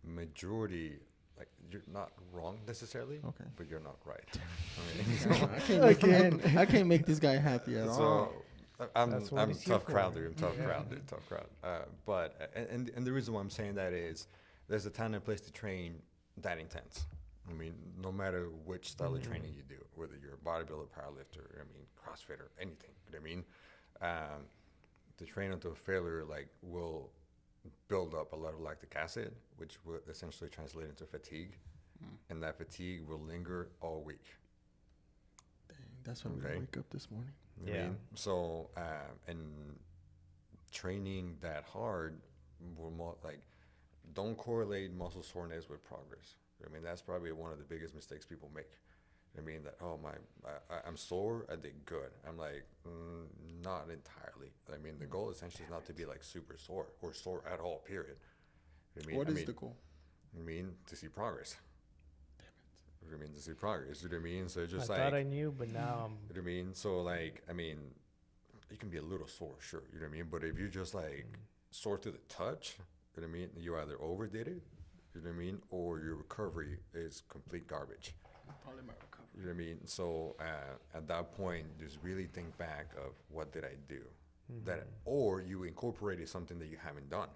majority, like you're not wrong necessarily, Okay. but you're not right. I mean, I can't make this guy happy at all. so I'm That's what he's here tough crowd, for. dude. I'm tough crowd, dude. Tough crowd. And the reason why I'm saying that is there's a time and place to train that intense. I mean, no matter which style of training you do, whether you're a bodybuilder, powerlifter, I mean, CrossFitter, anything. You know what I mean? The train until failure, like, will build up a lot of lactic acid, which will essentially translate into fatigue, and that fatigue will linger all week. Dang, that's why we Okay. wake up this morning. You know what I mean? So, and training that hard will don't correlate muscle soreness with progress. I mean, that's probably one of the biggest mistakes people make. I mean, that, oh, I'm sore, I did good. I'm like, not entirely. I mean, the goal essentially is not to be like super sore or sore at all, period. What is the goal? I mean, to see progress. I mean, to see progress. You know what I mean? So it's just I like, thought I knew, but now I'm. you know what I mean? So, like, I mean, you can be a little sore, sure. You know what I mean? But if you're just like sore to the touch, you know what I mean? You either overdid it, you know what I mean? Or your recovery is complete garbage. Probably my recovery. You know what I mean? So at that point, just really think back of what did I do, that, or you incorporated something that you haven't done,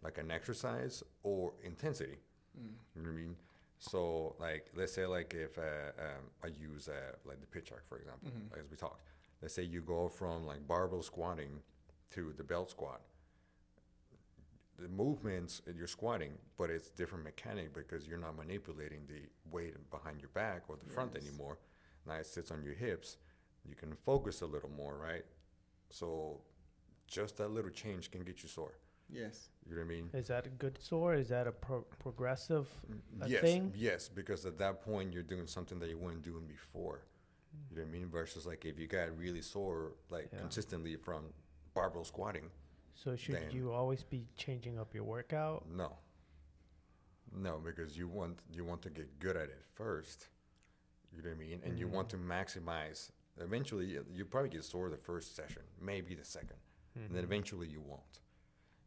like an exercise or intensity. You know what I mean? So like, let's say like if I use like the pitch arc, for example, as we talked. Let's say you go from like barbell squatting to the belt squat. The movements you're squatting, but it's different mechanic because you're not manipulating the weight behind your back or the front anymore. Now it sits on your hips. You can focus a little more, right? So just that little change can get you sore. Yes. You know what I mean? Is that a good sore? Is that a progressive Yes, thing? yes, because at that point you're doing something that you weren't doing before. You know what I mean? Versus like if you got really sore, like consistently from barbell squatting. So should you always be changing up your workout? No, because you want to get good at it first. You know what I mean? And you want to maximize. Eventually, you probably get sore the first session, maybe the second, and then eventually you won't.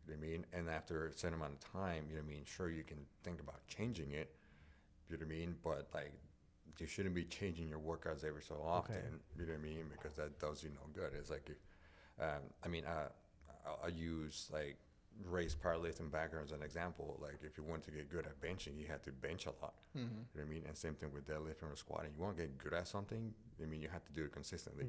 You know what I mean? And after a certain amount of time, you know what I mean? Sure, you can think about changing it. You know what I mean? But like, you shouldn't be changing your workouts every so often. Okay. You know what I mean? Because that does you no good. It's like, I use like race powerlifting background as an example. Like if you want to get good at benching, you have to bench a lot. You know what I mean? And same thing with deadlifting or squatting. You want to get good at something, I mean, you have to do it consistently.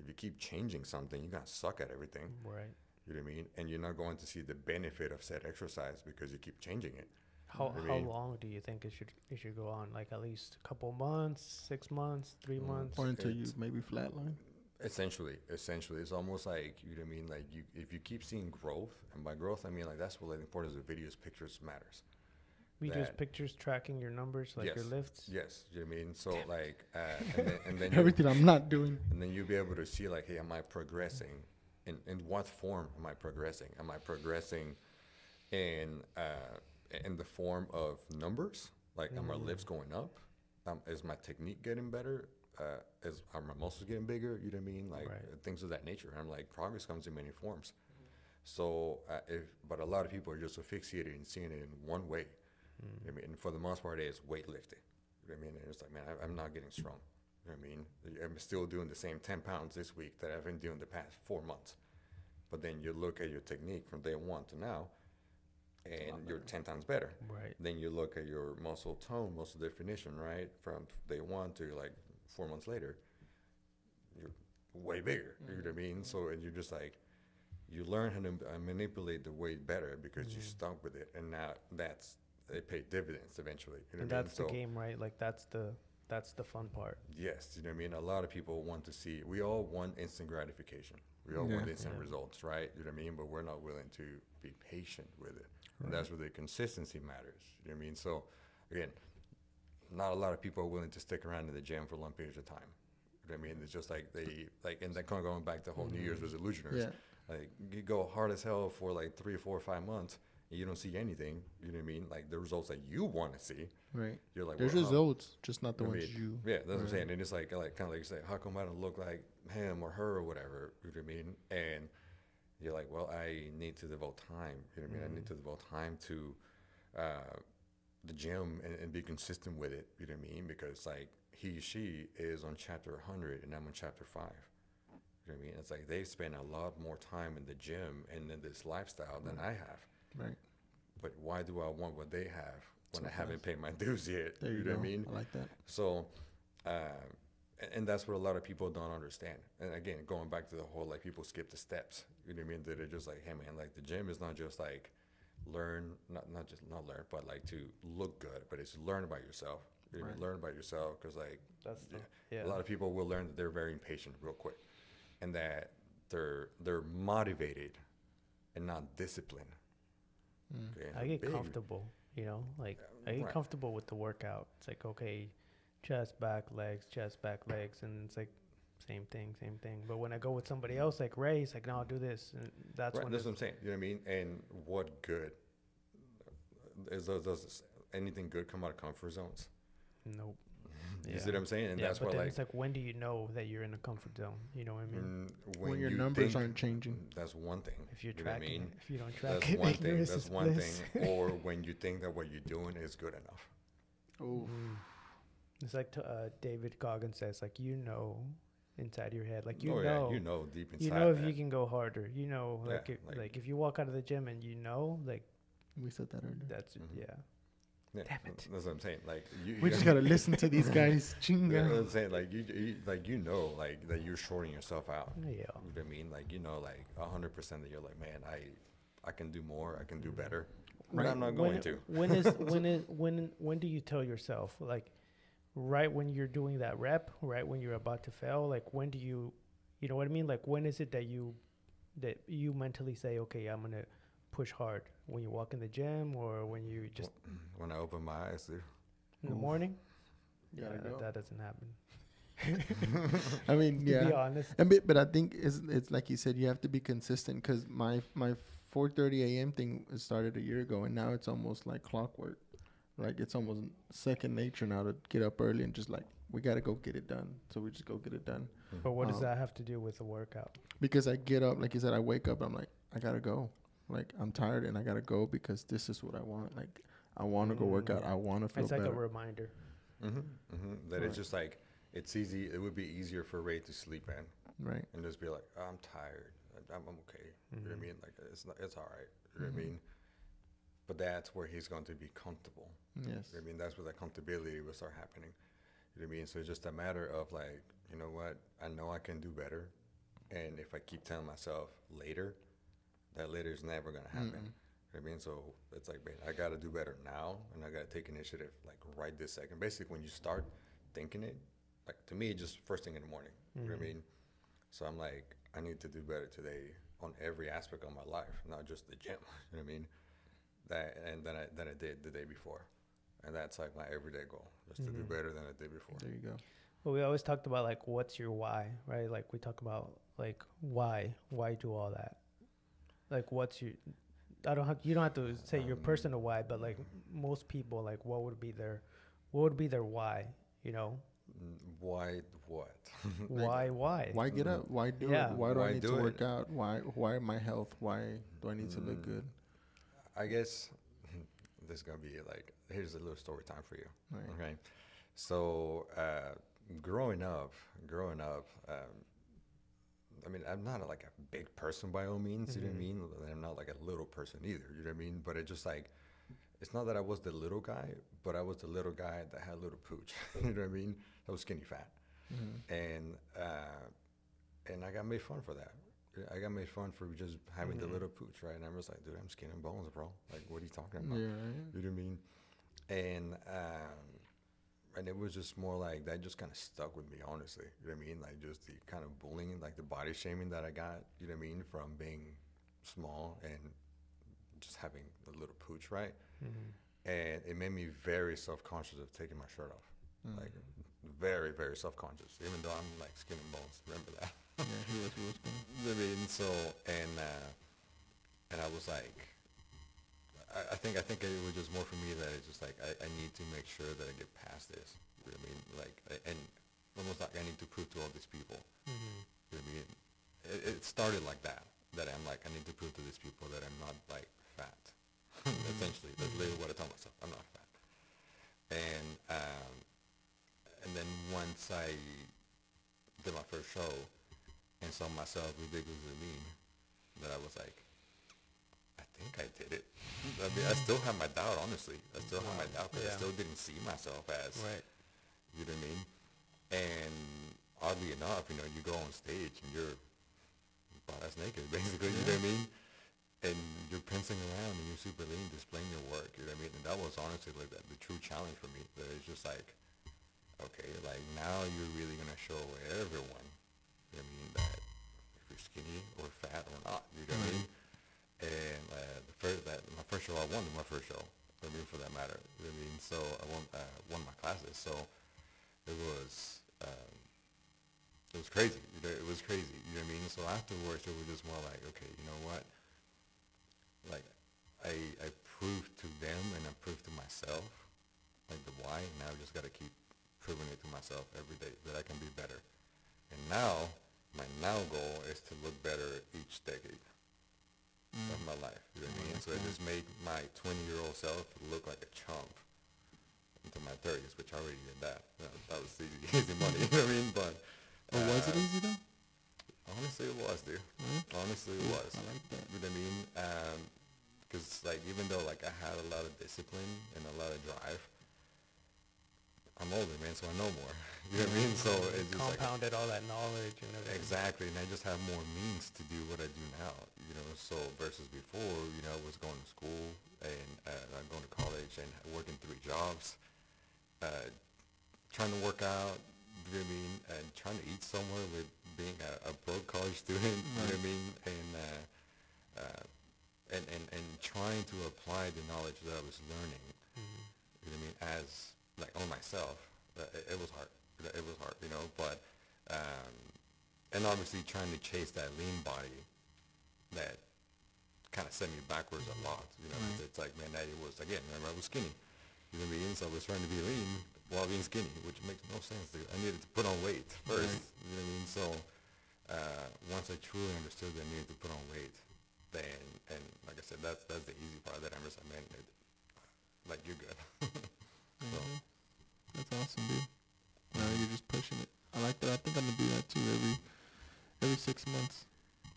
If you keep changing something, you're going to suck at everything. Right. You know what I mean? And you're not going to see the benefit of said exercise because you keep changing it. How long do you think it should go on? Like at least a couple months, 6 months, 3 months? Or until you maybe flatline. Essentially, it's almost like, you know what I mean? Like if you keep seeing growth, and by growth I mean like that's what the importance of videos, pictures matters. Videos, pictures, tracking your numbers, like your lifts. Yes, you know what I mean? So like, and then Everything I'm not doing. and then you'll be able to see like, hey, am I progressing? In what form am I progressing? Am I progressing in the form of numbers? Like, are my lifts going up? Is my technique getting better? Are my muscles getting bigger? You know what I mean? Like things of that nature. And I'm like, progress comes in many forms. So, but a lot of people are just asphyxiated in seeing it in one way. I mean, and for the most part, it's weightlifting. You know what I mean? And it's like, man, I'm not getting strong. You know what I mean? I'm still doing the same 10 pounds this week that I've been doing the past 4 months. But then you look at your technique from day one to now, and you're 10 times better. Right. Then you look at your muscle tone, muscle definition, right? From day one to like 4 months later, you're way bigger. You know what I mean? So, and you're just like, you learn how to manipulate the weight better because you stuck with it. And now it paid dividends eventually. You know And what I mean? that's the game, right? Like that's the fun part. Yes, you know what I mean? A lot of people want to see, we all want instant gratification. We all want instant results, right? You know what I mean? But we're not willing to be patient with it. And that's where the consistency matters. You know what I mean? So, again, not a lot of people are willing to stick around in the gym for long periods of time. You know what I mean? It's just like and then kind of going back to the whole New Year's resolutioners. Yeah. Like, you go hard as hell for like 3 or 4 or 5 months, and you don't see anything. You know what I mean? Like, the results that you want to see. Right. You're like, there's well, results, just not the I ones mean, you. Yeah, that's what I'm saying. And it's like kind of like you say, how come I don't look like him or her or whatever? You know what I mean? And you're like, well, I need to devote time. You know what I mean? I need to devote time to the gym and be consistent with it. You know what I mean? Because like she is on chapter 100 and I'm on chapter 5. You know what I mean? It's like they spend a lot more time in the gym and in this lifestyle than I have. Right. But why do I want what they have when So I haven't paid my dues yet? There you know go. what I mean? I like that. So, and that's what a lot of people don't understand. And again, going back to the whole, like, people skip the steps. You know what I mean? That they're just like, hey man, like the gym is not just like not learn, but like to look good, but it's learn about yourself. You know what I mean? Learn about yourself, because like a lot of people will learn that they're very impatient real quick, and that they're motivated and not disciplined. Okay, I get comfortable, you know, like I get comfortable with the workout. It's like, okay, chest, back, legs, and it's like same thing. But when I go with somebody else, like Ray, he's like, no, I'll do this. And that's when that's what I'm saying. You know what I mean? And what good does anything good come out of comfort zones? Nope. You see what I'm saying? And that's but why, then like, it's like, when do you know that you're in a comfort zone? You know what I mean? When your numbers aren't changing. That's one thing. If you're you know what I tracking mean? it, if you don't track That's it, one thing. ignorance That's is one bliss. thing. Or when you think that what you're doing is good enough. Oh. It's like David Goggins says, like, you know, inside your head, like, Yeah, you know deep inside. You know if that. you can go harder. You know, like, Yeah, like if you walk out of the gym and you know, like, We said that earlier. that's Yeah, Damn it. That's what I'm saying. Like, We just gotta listen to these guys. You know what Chinga. I'm saying? Like, you know, like, that you're shorting yourself out. Yeah. You know what I mean? Like, you know, like 100% that you're like, man, I can do more. I can do better. But I'm not going to. When do you tell yourself, like, right when you're doing that rep, right when you're about to fail, like, when do you know what I mean? Like, when is it that you mentally say, okay, I'm gonna push hard? When you walk in the gym, or when you just When I open my eyes, dude. in the morning? Gotta go. That doesn't happen. I mean, To be honest. But I think it's like you said, you have to be consistent, because my 4:30 a.m. thing started a year ago, and now it's almost like clockwork. Like, it's almost second nature now to get up early and just like, we got to go get it done. So we just go get it done. But what does that have to do with the workout? Because I get up, like you said, I wake up, I'm like, I got to go. Like, I'm tired and I got to go because this is what I want. Like, I want to go work out. I want to feel better. It's like a reminder. That it's just like, it's easy. It would be easier for Ray to sleep in. Right. And just be like, I'm tired. I'm okay. You know what I mean? Like, it's all right. You know what I mean? But that's where he's going to be comfortable. Yes. You know what I mean? That's where the comfortability will start happening. You know what I mean? So it's just a matter of like, you know what? I know I can do better. And if I keep telling myself later, that later is never going to happen. You know what I mean? So it's like, man, I got to do better now. And I got to take initiative like right this second. Basically, when you start thinking it, like, to me, just first thing in the morning. You know what I mean? So I'm like, I need to do better today on every aspect of my life, not just the gym. You know what I mean? Than I did the day before. And that's like my everyday goal, just to do better than I did before. There you go. Well, we always talked about, like, what's your why, right? Like, we talk about, like, why do all that? Like, what's your, you don't have to say your personal why, but like most people, like, what would be their why, you know? Why what? Why? Why get up? Why do it? Why do Why I need do to it? work out? Why my health? Why do I need to look good? I guess this is going to be like, here's a little story time for you. Right. Okay. So, growing up, I mean, I'm not like a big person by all means. You know what I mean? I'm not like a little person either. You know what I mean? But it just like, it's not that I was the little guy, but I was the little guy that had a little pooch. You know what I mean? I was skinny fat, and I got made fun for that. I got made fun for just having the little pooch, right? And I was like, dude, I'm skin and bones, bro. Like, what are you talking about? Yeah, right. You know what I mean? And it was just more like that just kind of stuck with me, honestly. You know what I mean? Like just the kind of bullying, like the body shaming that I got, you know what I mean, from being small and just having a little pooch, right? And it made me very self-conscious of taking my shirt off. Like very, very self-conscious, even though I'm like skin and bones. Remember that? Yeah, he was cool. I mean, so, and I was like, I think it was just more for me that it's just like I need to make sure that I get past this. You know what I mean? Like, and almost like I need to prove to all these people. You know what I mean? It started like that. That I'm like, I need to prove to these people that I'm not like fat. Essentially, that's literally what I tell myself. I'm not fat. And then once I did my first show and saw myself ridiculously mean, that I was like, I think I did it. I mean, I still have my doubt, honestly. I still have my doubt because I still didn't see myself as, you know what I mean? And oddly enough, you know, you go on stage and you're butt-ass naked, basically, you know what I mean? And you're prancing around and you're super lean, displaying your work, you know what I mean? And that was honestly like the true challenge for me. That it's just like, okay, like now you're really going to show everyone, you know what I mean, that if you're skinny or fat or not, you know what I mean? And my first show, I won my first show. I mean, for that matter. You know what I mean? So I won my classes. So it was crazy. You know, it was crazy. You know what I mean? So afterwards, it was just more like, okay, you know what? Like, I proved to them and I proved to myself, like the why. And now I just got to keep proving it to myself every day that I can be better. And now, my now goal is to look better each decade of my life. You know what I mean? So I just made my 20-year-old self look like a chump into my 30s, which I already did that. That was easy money. You know what I mean? But was it easy though? honestly, it was, dude. Honestly, it was. I like that. You know what I mean? Because like even though like I had a lot of discipline and a lot of drive, I'm older, man, so I know more. You know what I mean? So it's just compounded all that knowledge and everything. exactly, and I just have more means to do what I do now. You know, so versus before, you know, I was going to school and I'm going to college and working 3 jobs, trying to work out. You know what I mean? And trying to eat somewhere with being a broke college student. You know what I mean? And trying to apply the knowledge that I was learning. You know what I mean? As like on myself, it was hard. It was hard, you know. But and obviously trying to chase that lean body, that kind of set me backwards a lot. You know, it's like, man, that it was again. Remember, I was skinny. You know what I mean? So I was trying to be lean while being skinny, which makes no sense. Dude. I needed to put on weight first. You know what I mean? So once I truly understood that I needed to put on weight, then and like I said, that's the easy part. That I'm just like, man, like you're good. So. That's awesome, dude. Now you're just pushing it. I like that. I think I'm gonna do that too every 6 months.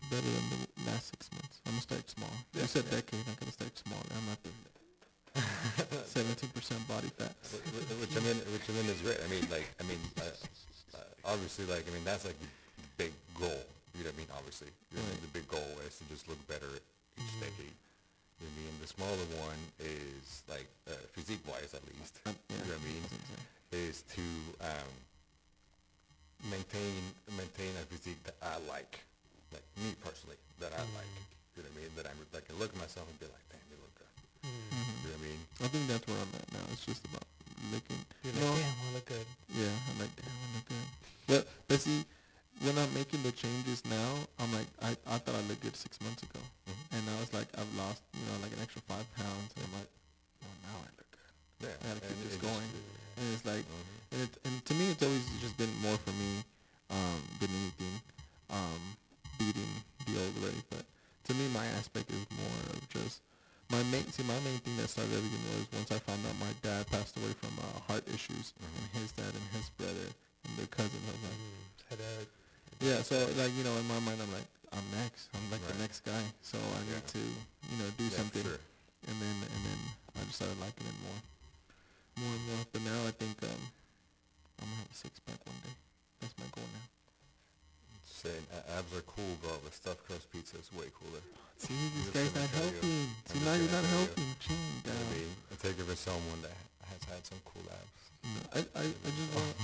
Better than the last 6 months. I'm gonna start small. You said decade. I'm gonna start small. I'm at the 17% body fat. Which I mean is great. I mean, obviously, like I mean, that's like the big goal. You know what I mean? Obviously, you know, the big goal is to just look better each decade. You know what I mean? The smaller one is like physique-wise, at least. You know what I mean? Is to maintain a physique that I like me personally, that I like. You know what I mean? That I'm like, I look at myself and be like, damn, you look good. You know what I mean? I think that's where I'm at now. It's just about looking. You're like, damn, I look good. Yeah, I'm like, damn, I look good. But see, when I'm making the changes now, I'm like, I thought I looked good 6 months ago. And now it's like I've lost, you know, like an extra 5 pounds. And I'm like, well, now I look good. Yeah. I gotta keep this going. And it's like, and to me, it's always just been more for me than anything, beating the old way. But to me, my aspect is more of just my main thing that started everything was once I found out my dad passed away from heart issues, and his dad and his brother and their cousin. I was like, Yeah, so like in my mind, I'm like, I'm next. I'm like the Right. next guy. So I Yeah. need to do Yeah, for something. sure. And then I just started liking it more and more. But now I think I'm gonna have a six pack one day. That's my goal now. Saying abs are cool, but the stuffed crust pizza is way cooler. See, I'm this just guy's gonna not tell you. helping. I'm See, just now you're gonna not tell you. helping. Ching You know what I down. mean? I take it for someone that has had some cool abs. No, I just want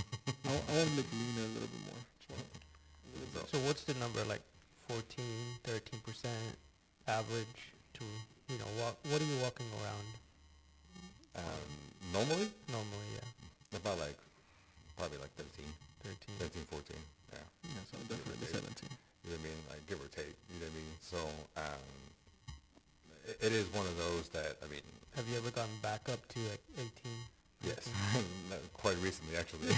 I want to look leaner a little bit more. So what's the number, like 14, 13% average to, walk? What are you walking around Normally, normally? Yeah, about like probably like 13, 13. 13, 14. Yeah. Yeah, so Give or definitely take. 17. You know what I mean? Like give or take. You know what I mean? So it is one of those that I mean. Have you ever gotten back up to like 18? Yes, no, quite recently actually.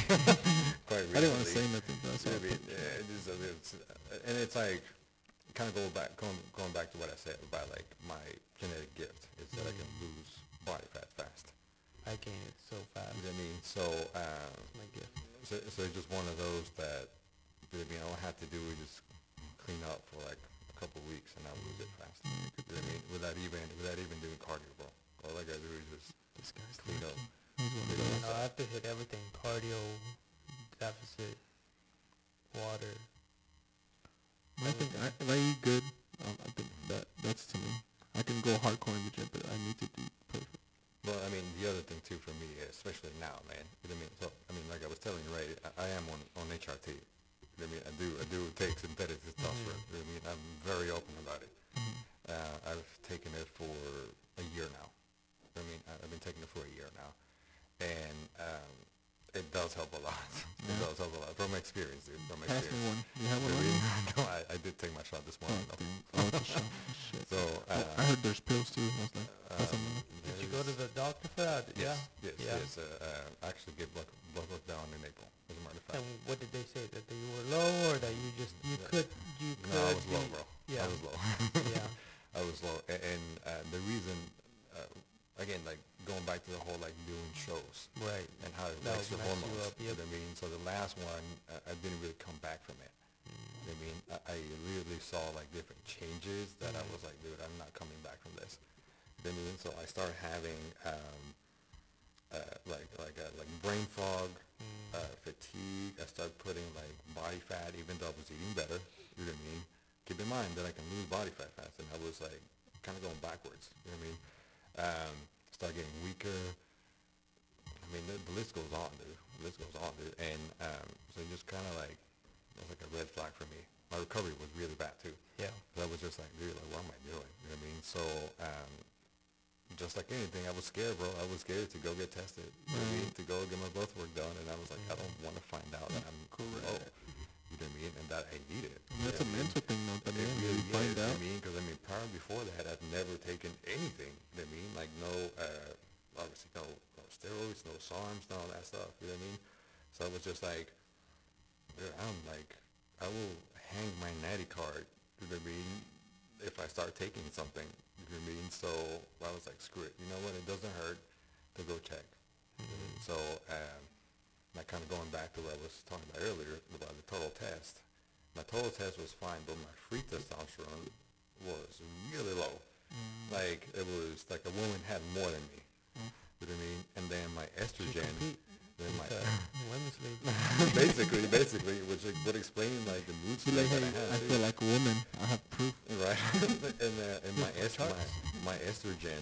Quite recently. I didn't want to say nothing, but You know what I mean? Yeah, and it's like kind of going back to what I said about like my genetic gift is that I can lose body fat fast. I gain it so fast. You know what I mean? So It's my gift. so it's just one of those that you know, all I have to do is just clean up for like a couple of weeks and I'll lose it fast. You know what I mean? Without even doing cardio, bro. All I gotta do is just this guy's clean up. He's one of those. I have to hit everything: cardio, deficit, water. I think if I eat good, I think that's to me. I can go hardcore in the gym, but I need to do perfect. Well, I mean, the other thing too for me, especially now, man. You know what I mean? So, I mean, like I was telling you, right? I am on HRT. You know what I mean? I do take synthetic testosterone. You know what I mean? I'm very open about it. I've taken it for a year now. I mean, I've been taking it for a year now, and it does help a lot. It does help a lot from experience, dude. From Pass me experience. one. You have You one know on what I you? mean? No, I did take my shot this Oh, morning. though. dang. Oh, it's a shot. Shit. So I heard there's pills too. I was like, that's something. Did you go to the doctor for that? Yes, Yeah. yes. I actually get blood work done in April, as a matter of fact. And what did they say? That you were low, or that you could? No, I was low, bro. Yeah. I was low. Yeah. I was low, and the reason, again, like going back to the whole like doing shows Right. and how it That affects your would mess you hormones. up, You yep. know what I mean? So the last one, I didn't really come back from it. You know what I mean? I literally saw like different changes that I was like, dude, I'm not coming back from this. You know what I mean? So I started having like brain fog, fatigue. I started putting like body fat, even though I was eating better. You know what I mean? Keep in mind that I can lose body fat fast, and I was like kind of going backwards. You know what I mean? Start getting weaker. I mean, the list goes on, dude. The list goes on, dude. And so it just kind of like, it was like a red flag for me. My recovery was really bad, too. Yeah. But I was just like, dude, like, what am I doing? You know what I mean? So, just like anything, I was scared, bro. I was scared to go get tested. You know what I mean? To go get my blood work done. And I was like, I don't want to find out that I'm low. You know what I mean? And that I need it. And that's a mental thing, though. But It then really you find is. out. I mean, because I mean, prior before that, I've never taken anything. You know what I mean? Like no, obviously no steroids, no SARMs, none of that stuff. You know what I mean? So I was just like, dude, I'm like, I will hang my natty card. You know what I mean? If I start taking something. You know what I mean? So I was like, screw it. You know what? It doesn't hurt to go check. So like kind of going back to what I was talking about earlier about the total test. My total test was fine, but my free testosterone was really low. Like it was like a woman had more than me. You know what I mean? And then my estrogen, then my women's league. basically, which would explain like the mood Be swings like, that hey, I I had. feel like a woman. I have proof. Right, and my estrogen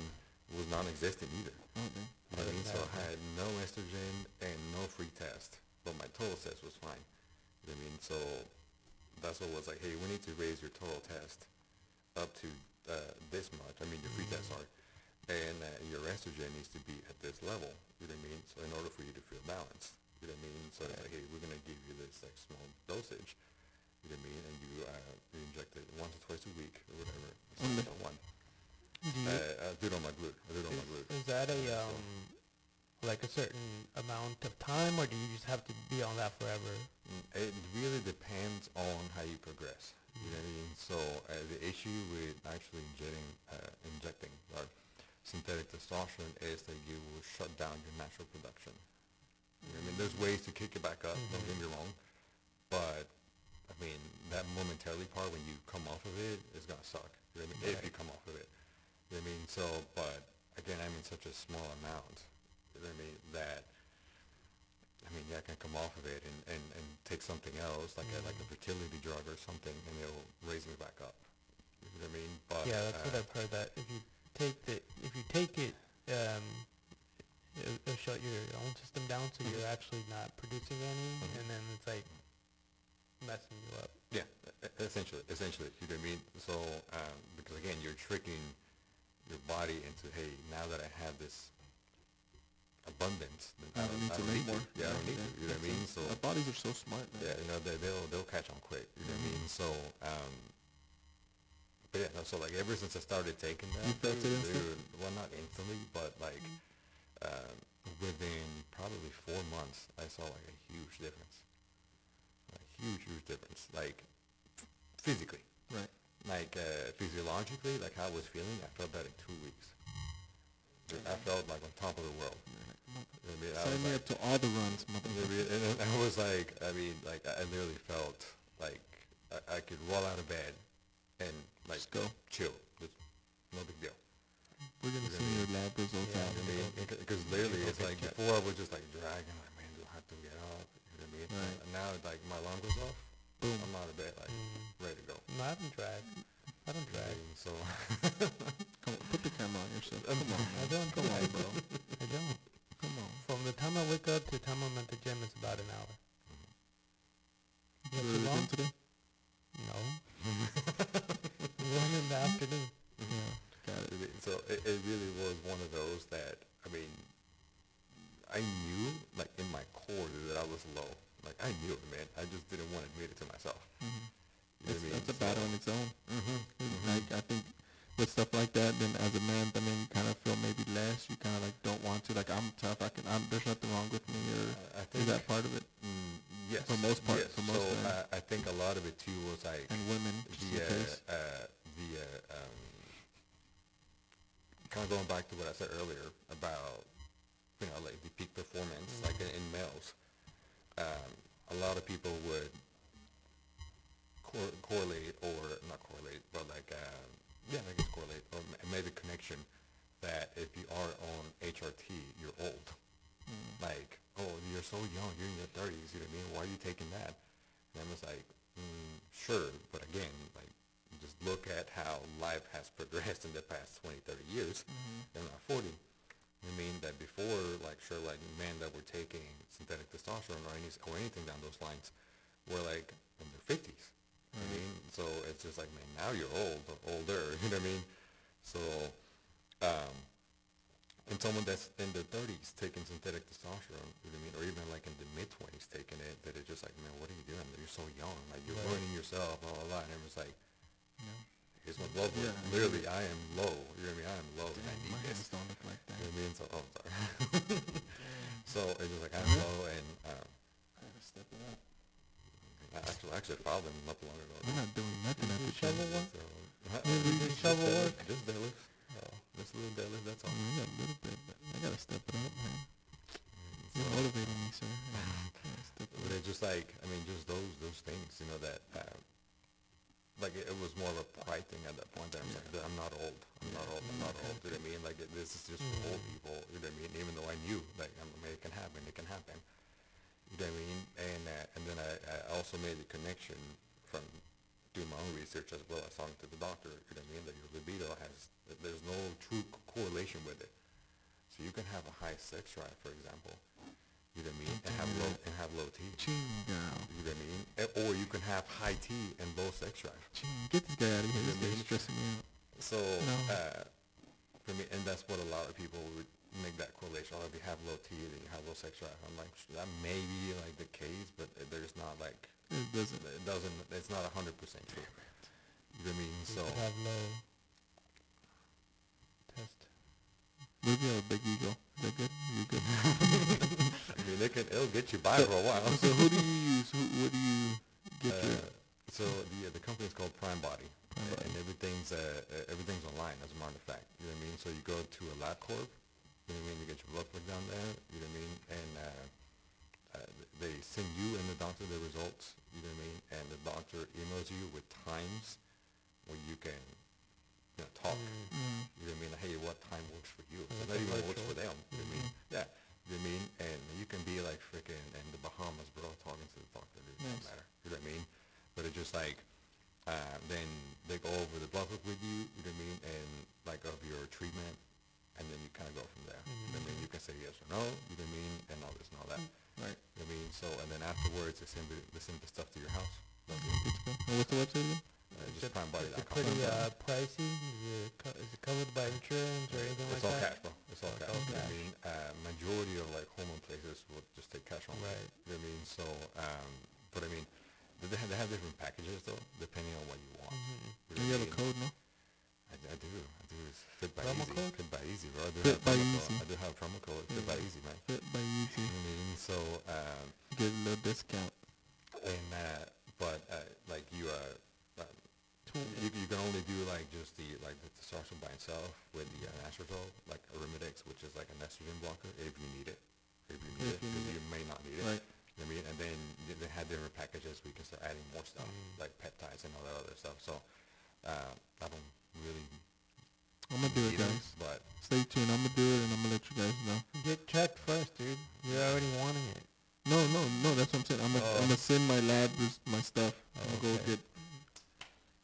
was non-existent either. Oh, man. You know what I mean? So I had no estrogen and no free test, but my total test was fine. You know what I mean? So that's what was like, hey, we need to raise your total test up to this much. I mean, your free test, sorry. And your estrogen needs to be at this level. You know what I mean? So in order for you to feel balanced, you know what I mean? So it's like, hey, we're going to give you this like small dosage. You know what I mean? And you inject it once or twice a week or whatever. So one. I do it on my glute. Is that a like a certain amount of time, or do you just have to be on that forever? It really depends on how you progress. You know what I mean? So the issue with actually injecting synthetic testosterone is that you will shut down your natural production. You know what I mean? There's ways to kick it back up. Don't get me wrong, but I mean, that momentarily part when you come off of it is gonna suck. You know what I mean? If you come off of it, you know what I mean. So, but again, I'm in such a small amount. You know what I mean? That I mean, yeah, I can come off of it and take something else, like a fertility drug or something, and it'll raise me back up. You know what I mean? But Yeah, that's what I've heard. That if you take it, it'll shut your own system down, so you're actually not producing any, and then it's like messing you up. Yeah, essentially, you know what I mean? So, because again, you're tricking your body into, hey, now that I have this abundance, then I don't need to make more. Yeah, I don't need to. You know what I mean? So our bodies are so smart, man. yeah, you know, they'll catch on quick. You know what I mean? So, but yeah, no, so like ever since I started taking that, you felt it instantly? Well, not instantly, but like within probably 4 months, I saw like a huge difference. Huge difference, like physically, right? Like physiologically, like how I was feeling, I felt that in 2 weeks. I felt like on top of the world. Sign me up to all the runs, motherfucker. And I was like, I mean, like I literally felt like I could roll out of bed and like just go chill, just no big deal. We're gonna see your lab results out. I mean, because literally, it's like before I was just like dragging, like man, do I have to get up? You know what I mean? Right. And now, like my alarm goes off, boom, I'm out of bed, like ready to go. No, I don't drag. So come on, put the camera on yourself. Come on, man. I don't. Come on, bro. I don't. Come on. From the time I wake up to the time I'm at the gym, it's about an hour. You have to gym today? No. One in the afternoon. Yeah, got it. So it really was one of those that, I mean, I knew, like, in my core that I was low. Like, I knew it, man. I just didn't want to admit it to myself. You know what I mean? That's a battle in its own. Like, I think with stuff like that, then as a man, I mean, you kind of feel maybe less. You kind of, like, don't want to. Like, I'm tough. There's nothing wrong with me. Or I think, is that part of it? Yes. For most part. Yes. For most men. I think a lot of it, too, was, like... And women, kind of going back to what I said earlier about, you know, like the peak performance, like in males. A lot of people would correlate, or not correlate, but like, I guess correlate, or made the connection that if you are on HRT, you're old. Like, oh, you're so young, you're in your 30s, you know what I mean? Why are you taking that? And I was like, sure, but again, like, just look at how life has progressed in the past 20, 30 years. I'm not 40. I mean, that before, like, sure, like, men that were taking synthetic testosterone or anything down those lines were, like, in their 50s. I mean, so it's just like, man, now you're old or older, you know what I mean? So, and someone that's in their 30s taking synthetic testosterone, you know what I mean? Or even, like, in the mid-20s taking it, that it's just like, man, what are you doing? You're so young. Like, you're ruining yourself, blah, blah, blah. And everyone's like, here's my blood work. Literally, I am low. You know what I mean? I am low. Damn, and I need my this. hands don't look like that. You know what I mean? So, oh, sorry. So it's just like, I'm low, and I gotta step it up. I actually filed them not too long ago. We're not doing nothing at the shovel work? Just shovel work? Just deadlift. Just a little deadlift, that's all. We got a little bit, but I gotta step it up, man. So, You're motivating me, sir. Step it but it's just like, I mean, just those things, you know, that, like, it was more of a pride thing at that point. That I was like, I'm not old. I'm not old. You know what I mean? Like, this is just for old people. You know what I mean? Even though I knew, like, I mean, it can happen. It can happen. You know what I mean? And then I also made the connection from doing my own research as well as talking to the doctor. You know what I mean? That your libido there's no true correlation with it. So you can have a high sex drive, for example. You know what I mean? And have low T. Chinga. You know what I mean? Or you can have high T and low sex drive. Get this guy out of here. You know This what I guy's mean? stressing me out. So, No. for me, and that's what a lot of people would make that correlation. Oh, if you have low T, then you have low sex drive. I'm like, that may be like the case, but there's not like, it's not 100% true. You know what I mean? You So, could have low test. What if you have a big ego? Is that good? You good? I mean, it'll get you by for a while. So who do you use? What do you get your... So the company is called Prime Body. And everything's online, as a matter of fact. You know what I mean? So you go to a LabCorp, you know what I mean? You get your blood work down there, you know what I mean? And they send you and the doctor the results, you know what I mean? And the instructor emails you with times when you can, talk. Mm. You know what I mean? Like, hey, what time works for you? So Like not a even works virtual. for them. You know what I mean? Yeah. You know what I mean? And you can be like freaking in the Bahamas, bro, talking to the doctor. It doesn't Nice. matter. You know what I mean? But it's just like, then they go over the blood work with you. You know what I mean? And like of your treatment, and then you kind of go from there. You know what I mean? You can say yes or no. You know what I mean? And all this and all that. Right. You know what I mean? So and then afterwards, they send the stuff to your house. Good to go. And what's the website again? Is it Just pretty primebody.com. pricey? Is it covered by insurance or anything It's like all that? cash, bro. It's all It's cash. all You know what I cash. mean? Majority of like home places will just take cash on. Right. You know what I mean? So, but I mean, they have different packages though, depending on what you want. Mm-hmm. You And know you what have I a mean? code, no? I do. It's Fit by Promo Easy. code? Fit by Easy, bro. I do Fit have by promo code. Easy. I do have a promo code. Fit by Easy, man. Fit by Easy. You know what I mean? So, Get a little discount. and but like you can only do like just the testosterone by itself with the anastrozole, like Arimidex, which is like an estrogen blocker, if you need it. If you need it, because you may not need it. Right. You know what I mean? And then they had different packages where you can start adding more stuff, like peptides and all that other stuff. So I don't really I'm going to do it, need them, guys. but Stay tuned. I'm going to do it, and I'm going to let you guys know. Get checked first, dude. You're already wanting it. No. That's what I'm saying. I'm gonna send my lab my stuff. I'm gonna go Okay.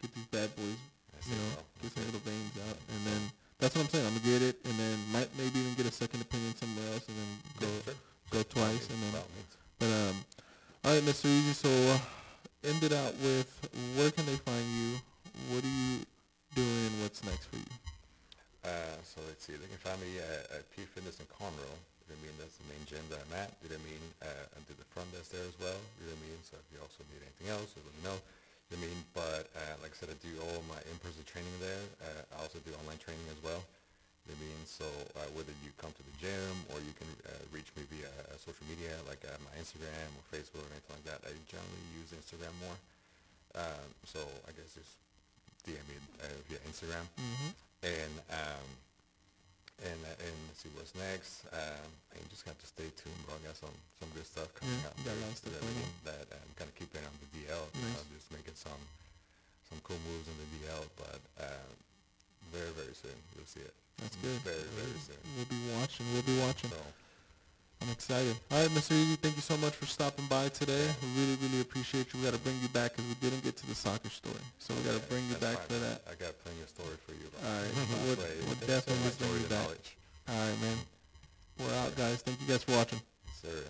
get these bad boys. that's You it, know, bro. get That's some it. little veins out, and then that's what I'm saying. I'm gonna get it, and then might maybe even get a second opinion somewhere else, and then go Yeah, sure. go twice, and then. By all means. But all right, Mr. Easy. So end it out with where can they find you? What are you doing? What's next for you? So let's see. They can find me at P Fitness in Conroe. You know what I mean? That's the main gym that I'm at. You know what I mean? I do the front desk there as well. You know what I mean? So if you also need anything else, let me know. You know what I mean? But like I said, I do all my in-person training there. I also do online training as well. You know what I mean? So whether you come to the gym or you can reach me via social media, like my Instagram or Facebook or anything like that. I generally use Instagram more. So I guess just DM me via Instagram. Mm-hmm. And let's see what's next. And you just have to stay tuned, bro. I got some good stuff coming Yeah, out. you got a lot of stuff going on. That I'm kind of keeping on the DL. Nice. Just making some cool moves in the DL, but very very soon you'll see it. That's good. Very very soon. We'll be watching. So I'm excited. All right, Mr. Easy, thank you so much for stopping by today. We really appreciate you. We got to bring you back because we didn't get to the soccer story. So we got to bring you that's back fine, for man. that. I got plenty of story for you, bro. All right. Play- We'll some definitely good bring you stories and back. knowledge. All right, man. We're out, guys. Thank you guys for watching. Sir.